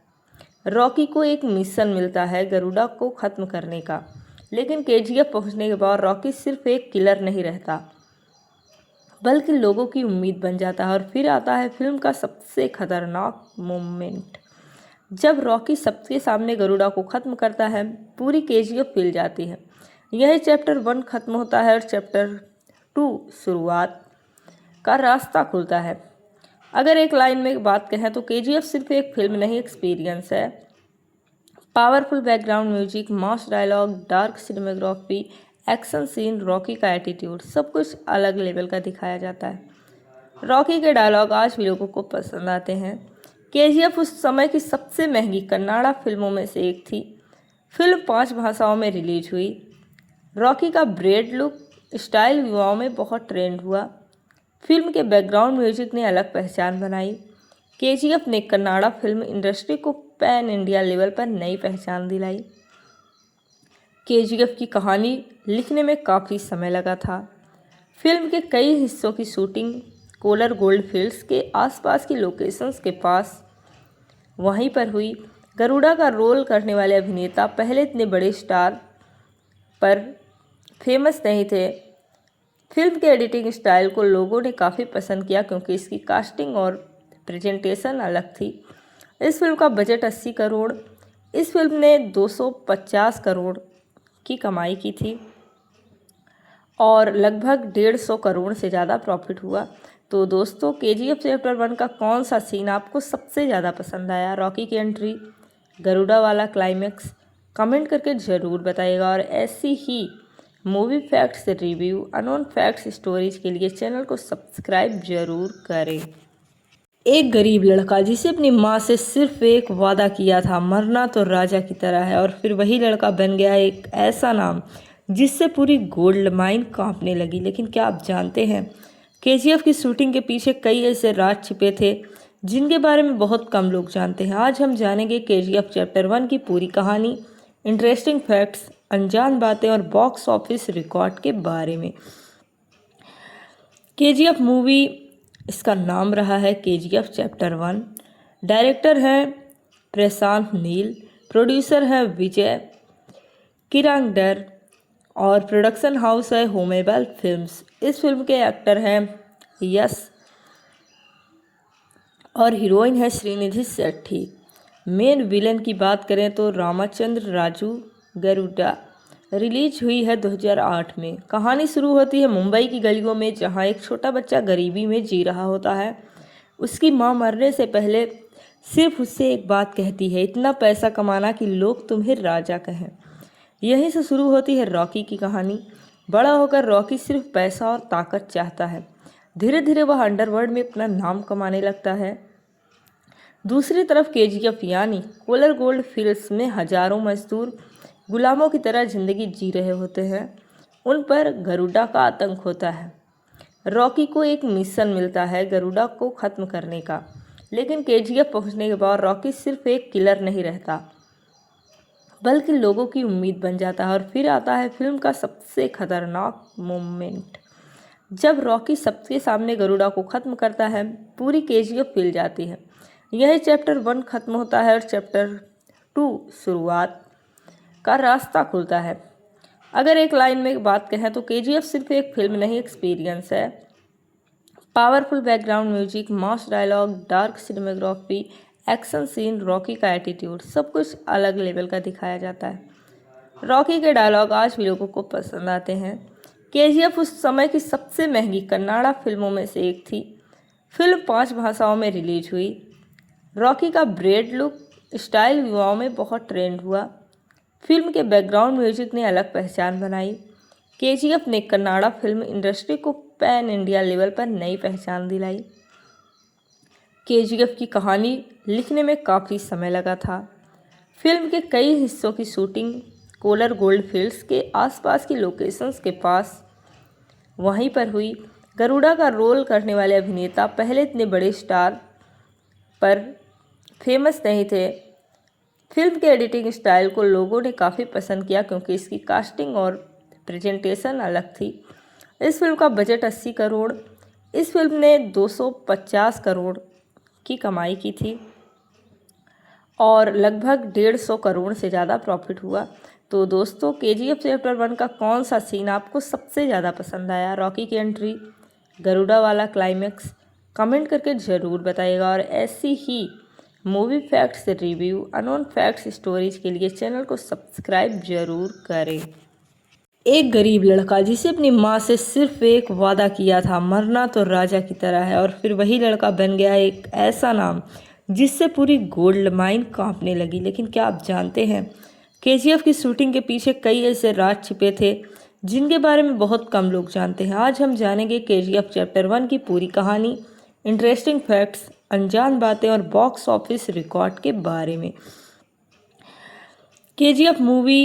रॉकी को एक मिशन मिलता है गरुड़ा को ख़त्म करने का, लेकिन केजीएफ पहुंचने के बाद रॉकी सिर्फ एक किलर नहीं रहता, बल्कि लोगों की उम्मीद बन जाता है। और फिर आता है फिल्म का सबसे खतरनाक मोमेंट, जब रॉकी सबके सामने गरुड़ा को ख़त्म करता है। पूरी केजीएफ हिल जाती है। यही चैप्टर 1 ख़त्म होता है और चैप्टर 2 शुरुआत का रास्ता खुलता है। अगर एक लाइन में बात कहें तो केजीएफ सिर्फ एक फिल्म नहीं, एक्सपीरियंस है। Powerful background music, mass dialogue, dark cinematography, action scene, Rocky का एटीट्यूड, सब कुछ अलग लेवल का दिखाया जाता है। रॉकी के डायलॉग आज भी लोगों को पसंद आते हैं। केजीएफ उस समय की सबसे महंगी कन्नाडा फिल्मों में से एक थी। फिल्म 5 भाषाओं में रिलीज हुई। रॉकी का ब्रेड लुक स्टाइल युवाओं में बहुत ट्रेंड हुआ। फिल्म के बैकग्राउंड म्यूजिक ने अलग पहचान बनाई। केजीएफ ने कन्नाडा फिल्म इंडस्ट्री को पैन इंडिया लेवल पर नई पहचान दिलाई। केजीएफ की कहानी लिखने में काफ़ी समय लगा था। फिल्म के कई हिस्सों की शूटिंग कोलर गोल्ड फील्ड्स के आसपास की लोकेशंस के पास वहीं पर हुई। गरुड़ा का रोल करने वाले अभिनेता पहले इतने बड़े स्टार पर फेमस नहीं थे। फिल्म के एडिटिंग स्टाइल को लोगों ने काफ़ी पसंद किया, क्योंकि इसकी कास्टिंग और प्रेजेंटेशन अलग थी। इस फिल्म का बजट 80 करोड़। इस फिल्म ने 250 करोड़ की कमाई की थी और लगभग 150 करोड़ से ज़्यादा प्रॉफिट हुआ। तो दोस्तों, केजीएफ चैप्टर 1 का कौन सा सीन आपको सबसे ज़्यादा पसंद आया? रॉकी की एंट्री, गरुड़ा वाला क्लाइमैक्स? कमेंट करके ज़रूर बताइएगा। और ऐसी ही movie facts review, unknown facts stories के लिए चैनल को सब्सक्राइब जरूर करें। एक गरीब लड़का जिसे अपनी माँ से सिर्फ एक वादा किया था, मरना तो राजा की तरह है, और फिर वही लड़का बन गया एक ऐसा नाम जिससे पूरी गोल्ड माइन कांपने लगी। लेकिन क्या आप जानते हैं, केजीएफ की शूटिंग के पीछे कई ऐसे राज छिपे थे जिनके बारे में बहुत कम लोग जानते हैं। आज हम जानेंगे केजीएफ चैप्टर 1 की पूरी कहानी, इंटरेस्टिंग फैक्ट्स, अनजान बातें और बॉक्स ऑफिस रिकॉर्ड के बारे में। केजीएफ मूवी, इसका नाम रहा है केजीएफ चैप्टर 1। डायरेक्टर हैं प्रशांत नील, प्रोड्यूसर हैं विजय किरांगडर और प्रोडक्शन हाउस है होमेबल फिल्म्स। इस फिल्म के एक्टर हैं यश और हीरोइन है श्रीनिधि शेट्टी। मेन विलन की बात करें तो रामचंद्र राजू गरुड़ा। रिलीज हुई है 2008 में। कहानी शुरू होती है मुंबई की गलियों में, जहां एक छोटा बच्चा गरीबी में जी रहा होता है। उसकी मां मरने से पहले सिर्फ उससे एक बात कहती है, इतना पैसा कमाना कि लोग तुम्हें राजा कहें। यहीं से शुरू होती है रॉकी की कहानी। बड़ा होकर रॉकी सिर्फ पैसा और ताकत चाहता है। धीरे धीरे वह अंडरवर्ल्ड में अपना नाम कमाने लगता है। दूसरी तरफ केजीएफ यानी कोलर गोल्ड फील्ड्स में हजारों मजदूर गुलामों की तरह जिंदगी जी रहे होते हैं। उन पर गरुड़ा का आतंक होता है। रॉकी को एक मिशन मिलता है गरुड़ा को ख़त्म करने का, लेकिन केजीएफ पहुंचने के बाद रॉकी सिर्फ एक किलर नहीं रहता, बल्कि लोगों की उम्मीद बन जाता है। और फिर आता है फिल्म का सबसे खतरनाक मोमेंट, जब रॉकी सबके सामने गरुड़ा को ख़त्म करता है। पूरी केजीएफ हिल जाती है। यही चैप्टर 1 ख़त्म होता है और चैप्टर 2 शुरुआत का रास्ता खुलता है। अगर एक लाइन में बात कहें तो केजीएफ सिर्फ एक फिल्म नहीं, एक्सपीरियंस है। Powerful background music, mass dialogue, dark cinematography, action scene, Rocky का एटीट्यूड, सब कुछ अलग लेवल का दिखाया जाता है। रॉकी के डायलॉग आज भी लोगों को पसंद आते हैं। केजीएफ उस समय की सबसे महंगी कन्नाडा फिल्मों में से एक थी। फिल्म 5 भाषाओं में रिलीज हुई। रॉकी का ब्रेड लुक स्टाइल युवाओं में बहुत ट्रेंड हुआ। फिल्म के बैकग्राउंड म्यूजिक ने अलग पहचान बनाई। केजीएफ ने कन्नाड़ा फिल्म इंडस्ट्री को पैन इंडिया लेवल पर नई पहचान दिलाई। केजीएफ की कहानी लिखने में काफ़ी समय लगा था। फिल्म के कई हिस्सों की शूटिंग कोलर गोल्ड फील्ड्स के आसपास की लोकेशंस के पास वहीं पर हुई। गरुड़ा का रोल करने वाले अभिनेता पहले इतने बड़े स्टार पर फेमस नहीं थे। फिल्म के एडिटिंग स्टाइल को लोगों ने काफ़ी पसंद किया क्योंकि इसकी कास्टिंग और प्रेजेंटेशन अलग थी। इस फिल्म का बजट 80 करोड़, इस फिल्म ने 250 करोड़ की कमाई की थी और लगभग 150 करोड़ से ज़्यादा प्रॉफिट हुआ। तो दोस्तों, केजीएफ चैप्टर 1 का कौन सा सीन आपको सबसे ज़्यादा पसंद आया? रॉकी की एंट्री, गरुड़ा वाला क्लाइमैक्स? कमेंट करके ज़रूर बताइएगा। और ऐसी ही movie facts review, unknown facts stories के लिए चैनल को सब्सक्राइब जरूर करें। एक गरीब लड़का जिसे अपनी माँ से सिर्फ एक वादा किया था, मरना तो राजा की तरह है, और फिर वही लड़का बन गया एक ऐसा नाम जिससे पूरी गोल्ड माइन कांपने लगी। लेकिन क्या आप जानते हैं, केजीएफ की शूटिंग के पीछे कई ऐसे राज छिपे थे जिनके बारे में बहुत कम लोग जानते हैं। आज हम जानेंगे केजीएफ चैप्टर 1 की पूरी कहानी, इंटरेस्टिंग फैक्ट्स, अनजान बातें और बॉक्स ऑफिस रिकॉर्ड के बारे में। केजीएफ मूवी,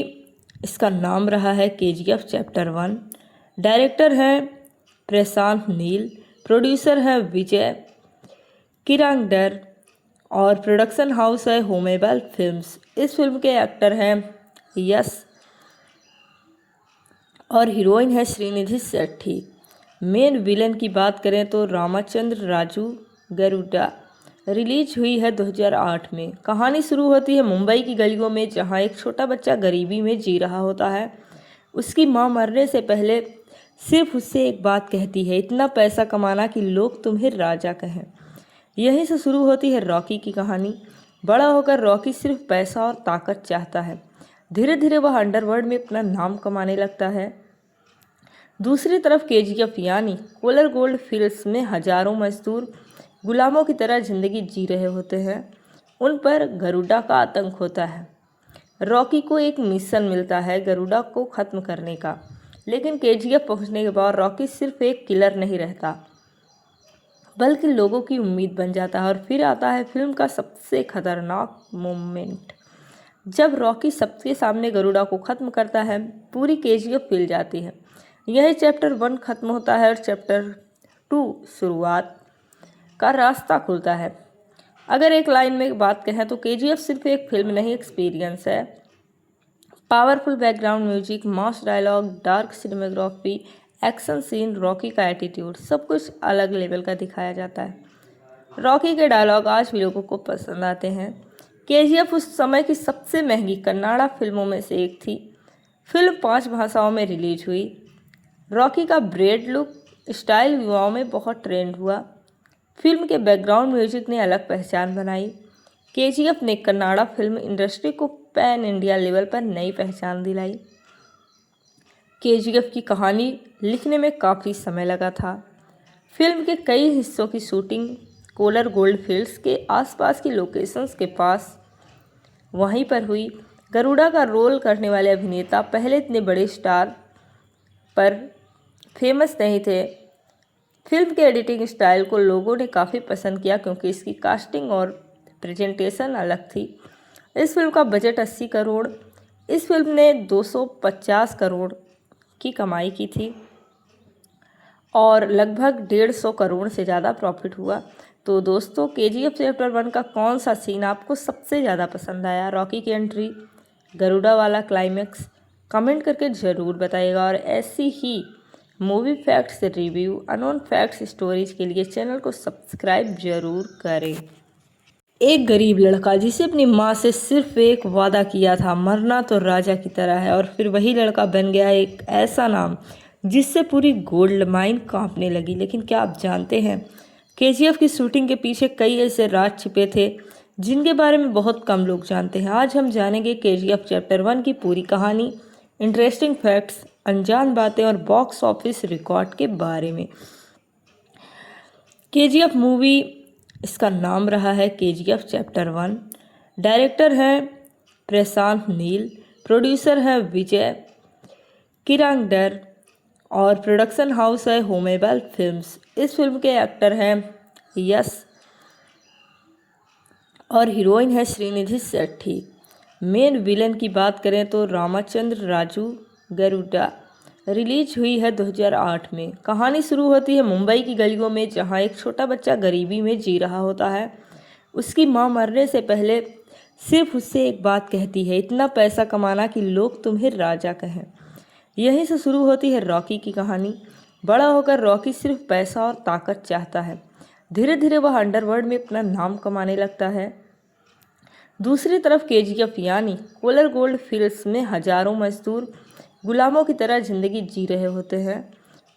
इसका नाम रहा है केजीएफ चैप्टर 1। डायरेक्टर हैं प्रशांत नील, प्रोड्यूसर हैं विजय किरांगडर और प्रोडक्शन हाउस है होमेबल फिल्म्स। इस फिल्म के एक्टर हैं यश और हीरोइन है श्रीनिधि शेट्टी। मेन विलन की बात करें तो रामचंद्र राजू गरुड़ा। रिलीज हुई है 2008 में। कहानी शुरू होती है मुंबई की गलियों में, जहां एक छोटा बच्चा गरीबी में जी रहा होता है। उसकी मां मरने से पहले सिर्फ उससे एक बात कहती है, इतना पैसा कमाना कि लोग तुम्हें राजा कहें। यहीं से शुरू होती है रॉकी की कहानी। बड़ा होकर रॉकी सिर्फ पैसा और ताकत चाहता है। धीरे धीरे वह अंडरवर्ल्ड में अपना नाम कमाने लगता है। दूसरी तरफ केजीएफ यानी कोलर गोल्ड फील्ड्स में हजारों मजदूर गुलामों की तरह जिंदगी जी रहे होते हैं। उन पर गरुड़ा का आतंक होता है। रॉकी को एक मिशन मिलता है गरुड़ा को ख़त्म करने का, लेकिन केजीएफ पहुंचने के बाद रॉकी सिर्फ एक किलर नहीं रहता बल्कि लोगों की उम्मीद बन जाता है। और फिर आता है फिल्म का सबसे खतरनाक मोमेंट, जब रॉकी सबके सामने गरुड़ा को ख़त्म करता है। पूरी केजीएफ हिल जाती है। यही चैप्टर 1 खत्म होता है और चैप्टर 2 शुरुआत का रास्ता खुलता है। अगर एक लाइन में बात कहें तो केजीएफ सिर्फ एक फिल्म नहीं, एक्सपीरियंस है। Powerful background music, mass dialogue, dark cinematography, action scene, Rocky का एटीट्यूड, सब कुछ अलग लेवल का दिखाया जाता है। रॉकी के डायलॉग आज भी लोगों को पसंद आते हैं। केजीएफ उस समय की सबसे महंगी कन्नाड़ा फिल्मों में से एक थी। फिल्म 5 भाषाओं में रिलीज हुई। रॉकी का ब्रेड लुक स्टाइल युवाओं में बहुत ट्रेंड हुआ। फिल्म के बैकग्राउंड म्यूजिक ने अलग पहचान बनाई। केजीएफ ने कन्नाड़ा फिल्म इंडस्ट्री को पैन इंडिया लेवल पर नई पहचान दिलाई। केजीएफ की कहानी लिखने में काफ़ी समय लगा था। फिल्म के कई हिस्सों की शूटिंग कोलर गोल्ड फील्ड्स के आसपास की लोकेशंस के पास वहीं पर हुई। गरुड़ा का रोल करने वाले अभिनेता पहले इतने बड़े स्टार पर फेमस नहीं थे। फिल्म के एडिटिंग स्टाइल को लोगों ने काफ़ी पसंद किया क्योंकि इसकी कास्टिंग और प्रेजेंटेशन अलग थी। इस फिल्म का बजट 80 करोड़, इस फिल्म ने 250 करोड़ की कमाई की थी और लगभग 150 करोड़ से ज़्यादा प्रॉफिट हुआ। तो दोस्तों, केजीएफ चैप्टर 1 का कौन सा सीन आपको सबसे ज़्यादा पसंद आया? रॉकी की एंट्री, गरुड़ा वाला क्लाइमैक्स? कमेंट करके ज़रूर बताइएगा। और ऐसी ही movie facts review, unknown facts stories के लिए चैनल को सब्सक्राइब जरूर करें। एक गरीब लड़का जिसे अपनी माँ से सिर्फ एक वादा किया था, मरना तो राजा की तरह है, और फिर वही लड़का बन गया एक ऐसा नाम जिससे पूरी गोल्ड माइन कांपने लगी। लेकिन क्या आप जानते हैं, केजीएफ की शूटिंग के पीछे कई ऐसे राज छिपे थे जिनके बारे में बहुत कम लोग जानते हैं। आज हम जानेंगे केजीएफ चैप्टर 1 की पूरी कहानी, इंटरेस्टिंग फैक्ट्स, अनजान बातें और बॉक्स ऑफिस रिकॉर्ड के बारे में। केजीएफ मूवी, इसका नाम रहा है केजीएफ चैप्टर 1। डायरेक्टर हैं प्रशांत नील, प्रोड्यूसर हैं विजय किरांगडर और प्रोडक्शन हाउस है होमेबल फिल्म्स। इस फिल्म के एक्टर हैं यश और हीरोइन है श्रीनिधि शेट्टी। मेन विलन की बात करें तो रामचंद्र राजू गरुड़ा। रिलीज हुई है 2008 में। कहानी शुरू होती है मुंबई की गलियों में, जहां एक छोटा बच्चा गरीबी में जी रहा होता है। उसकी मां मरने से पहले सिर्फ उससे एक बात कहती है, इतना पैसा कमाना कि लोग तुम्हें राजा कहें। यहीं से शुरू होती है रॉकी की कहानी। बड़ा होकर रॉकी सिर्फ पैसा और ताकत चाहता है। धीरे धीरे वह अंडरवर्ल्ड में अपना नाम कमाने लगता है। दूसरी तरफ केजीएफ यानी कोलर गोल्ड फील्ड्स में हजारों मजदूर गुलामों की तरह जिंदगी जी रहे होते हैं।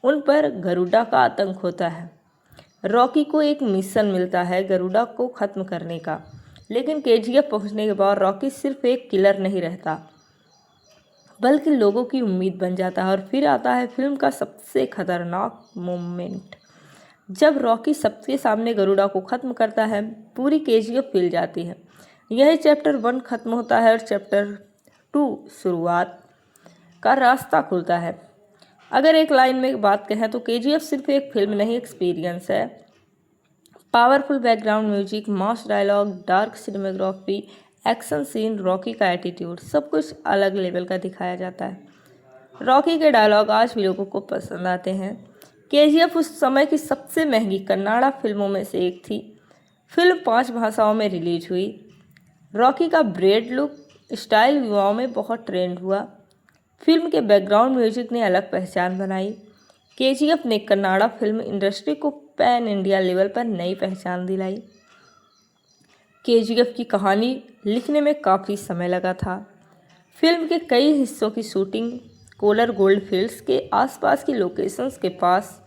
उन पर गरुड़ा का आतंक होता है। रॉकी को एक मिशन मिलता है गरुड़ा को ख़त्म करने का, लेकिन केजीएफ पहुंचने के बाद रॉकी सिर्फ एक किलर नहीं रहता, बल्कि लोगों की उम्मीद बन जाता है। और फिर आता है फिल्म का सबसे खतरनाक मोमेंट, जब रॉकी सबके सामने गरुड़ा को ख़त्म करता है। पूरी केजीएफ हिल जाती है। यही चैप्टर 1 ख़त्म होता है और चैप्टर 2 शुरुआत का रास्ता खुलता है। अगर एक लाइन में बात कहें तो केजीएफ सिर्फ एक फिल्म नहीं, एक्सपीरियंस है। Powerful background music, mass dialogue, dark cinematography, action scene, Rocky का एटीट्यूड, सब कुछ अलग लेवल का दिखाया जाता है। रॉकी के डायलॉग आज भी लोगों को पसंद आते हैं। केजीएफ उस समय की सबसे महंगी कन्नाडा फिल्मों में से एक थी। फिल्म 5 भाषाओं में रिलीज हुई। रॉकी का ब्रेड लुक स्टाइल युवाओं में बहुत ट्रेंड हुआ। फिल्म के बैकग्राउंड म्यूजिक ने अलग पहचान बनाई। केजीएफ ने कन्नाडा फिल्म इंडस्ट्री को पैन इंडिया लेवल पर नई पहचान दिलाई। केजीएफ की कहानी लिखने में काफ़ी समय लगा था। फिल्म के कई हिस्सों की शूटिंग कोलर गोल्ड फील्ड्स के आसपास की लोकेशंस के पास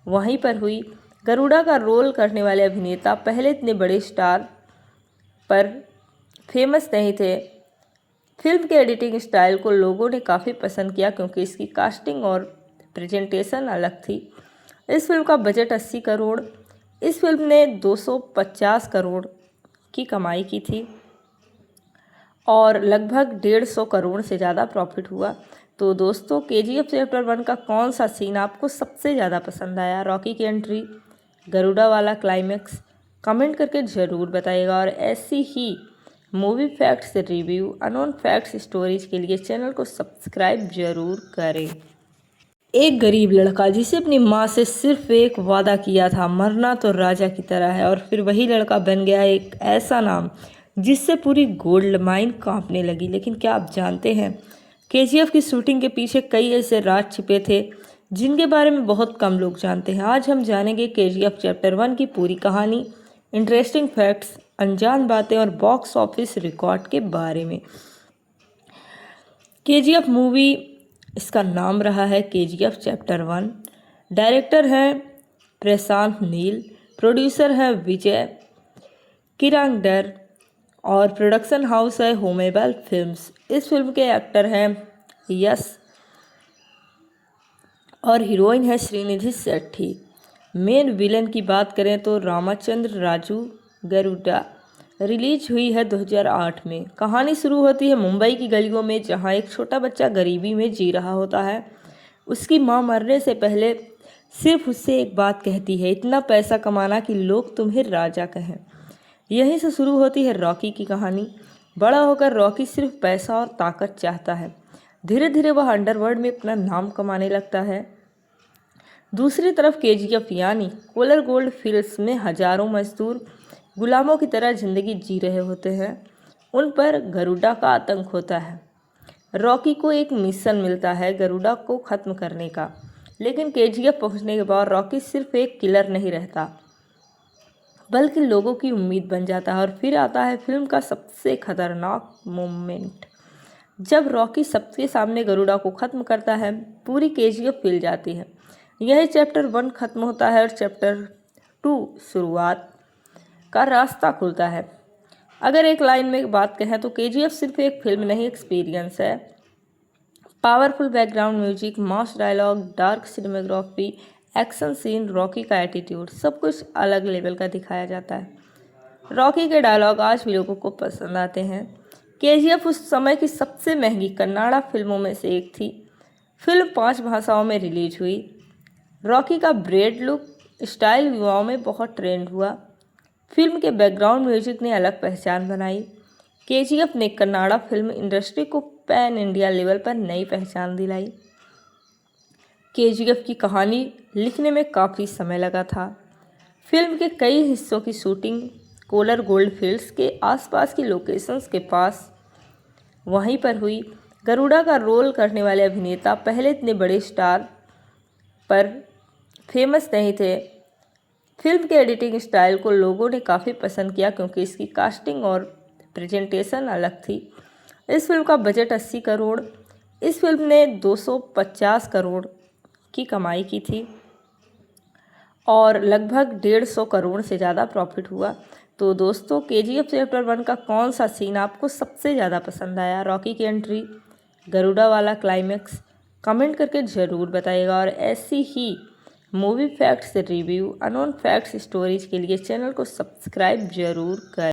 वहीं पर हुई। गरुड़ा का रोल करने वाले अभिनेता पहले इतने बड़े स्टार पर फेमस नहीं थे। फिल्म के एडिटिंग स्टाइल को लोगों ने काफ़ी पसंद किया, क्योंकि इसकी कास्टिंग और प्रेजेंटेशन अलग थी। इस फिल्म का बजट 80 करोड़। इस फिल्म ने 250 करोड़ की कमाई की थी और लगभग 150 करोड़ से ज़्यादा प्रॉफिट हुआ। तो दोस्तों, केजीएफ चैप्टर 1 का कौन सा सीन आपको सबसे ज़्यादा पसंद आया? रॉकी की एंट्री, गरुड़ा वाला क्लाइमैक्स? कमेंट करके ज़रूर बताइएगा। और ऐसी ही movie facts review, unknown facts stories के लिए चैनल को सब्सक्राइब जरूर करें। एक गरीब लड़का जिसे अपनी माँ से सिर्फ एक वादा किया था, मरना तो राजा की तरह है, और फिर वही लड़का बन गया एक ऐसा नाम जिससे पूरी गोल्ड माइन कांपने लगी। लेकिन क्या आप जानते हैं, केजीएफ की शूटिंग के पीछे कई ऐसे राज छिपे थे जिनके बारे में बहुत कम लोग जानते हैं। आज हम जानेंगे केजीएफ चैप्टर 1 की पूरी कहानी, इंटरेस्टिंग फैक्ट्स, अनजान बातें और बॉक्स ऑफिस रिकॉर्ड के बारे में। केजीएफ मूवी, इसका नाम रहा है केजीएफ चैप्टर 1। डायरेक्टर हैं प्रशांत नील, प्रोड्यूसर हैं विजय किरांगडर और प्रोडक्शन हाउस है होमेबल फिल्म्स। इस फिल्म के एक्टर हैं यश और हीरोइन है श्रीनिधि शेट्टी। मेन विलन की बात करें तो रामचंद्र राजू गरुड़ा। रिलीज हुई है 2008 में। कहानी शुरू होती है मुंबई की गलियों में, जहां एक छोटा बच्चा गरीबी में जी रहा होता है। उसकी मां मरने से पहले सिर्फ उससे एक बात कहती है, इतना पैसा कमाना कि लोग तुम्हें राजा कहें। यहीं से शुरू होती है रॉकी की कहानी। बड़ा होकर रॉकी सिर्फ पैसा और ताकत चाहता है। धीरे धीरे वह अंडरवर्ल्ड में अपना नाम कमाने लगता है। दूसरी तरफ केजीएफ यानी कोलर गोल्ड फील्ड्स में हजारों मजदूर गुलामों की तरह जिंदगी जी रहे होते हैं। उन पर गरुड़ा का आतंक होता है। रॉकी को एक मिशन मिलता है गरुड़ा को ख़त्म करने का, लेकिन केजीएफ पहुंचने के बाद रॉकी सिर्फ एक किलर नहीं रहता, बल्कि लोगों की उम्मीद बन जाता है। और फिर आता है फिल्म का सबसे खतरनाक मोमेंट, जब रॉकी सबके सामने गरुड़ा को ख़त्म करता है। पूरी केजीएफ हिल जाती है। यही चैप्टर 1 ख़त्म होता है और चैप्टर 2 शुरुआत का रास्ता खुलता है। अगर एक लाइन में बात कहें तो केजीएफ सिर्फ एक फिल्म नहीं, एक्सपीरियंस है। Powerful background music, mass dialogue, dark cinematography, action scene, Rocky का एटीट्यूड, सब कुछ अलग लेवल का दिखाया जाता है। रॉकी के डायलॉग आज भी लोगों को पसंद आते हैं। केजीएफ उस समय की सबसे महंगी कन्नाडा फिल्मों में से एक थी। फिल्म 5 भाषाओं में रिलीज हुई। रॉकी का ब्रेड लुक स्टाइल युवाओं में बहुत ट्रेंड हुआ। फिल्म के बैकग्राउंड म्यूजिक ने अलग पहचान बनाई। केजीएफ ने कन्नाडा फिल्म इंडस्ट्री को पैन इंडिया लेवल पर नई पहचान दिलाई। केजीएफ की कहानी लिखने में काफ़ी समय लगा था। फिल्म के कई हिस्सों की शूटिंग कोलर गोल्ड फील्ड्स के आसपास की लोकेशंस के पास वहीं पर हुई। गरुड़ा का रोल करने वाले अभिनेता पहले इतने बड़े स्टार पर फेमस नहीं थे। फिल्म के एडिटिंग स्टाइल को लोगों ने काफ़ी पसंद किया क्योंकि इसकी कास्टिंग और प्रेजेंटेशन अलग थी। इस फिल्म का बजट 80 करोड़। इस फिल्म ने 250 करोड़ की कमाई की थी और लगभग 150 करोड़ से ज़्यादा प्रॉफिट हुआ। तो दोस्तों, केजीएफ चैप्टर 1 का कौन सा सीन आपको सबसे ज़्यादा पसंद आया? रॉकी की एंट्री, गरुड़ा वाला क्लाइमेक्स? कमेंट करके ज़रूर बताइएगा। और ऐसी ही movie facts review, unknown facts stories के लिए चैनल को सब्सक्राइब जरूर करें।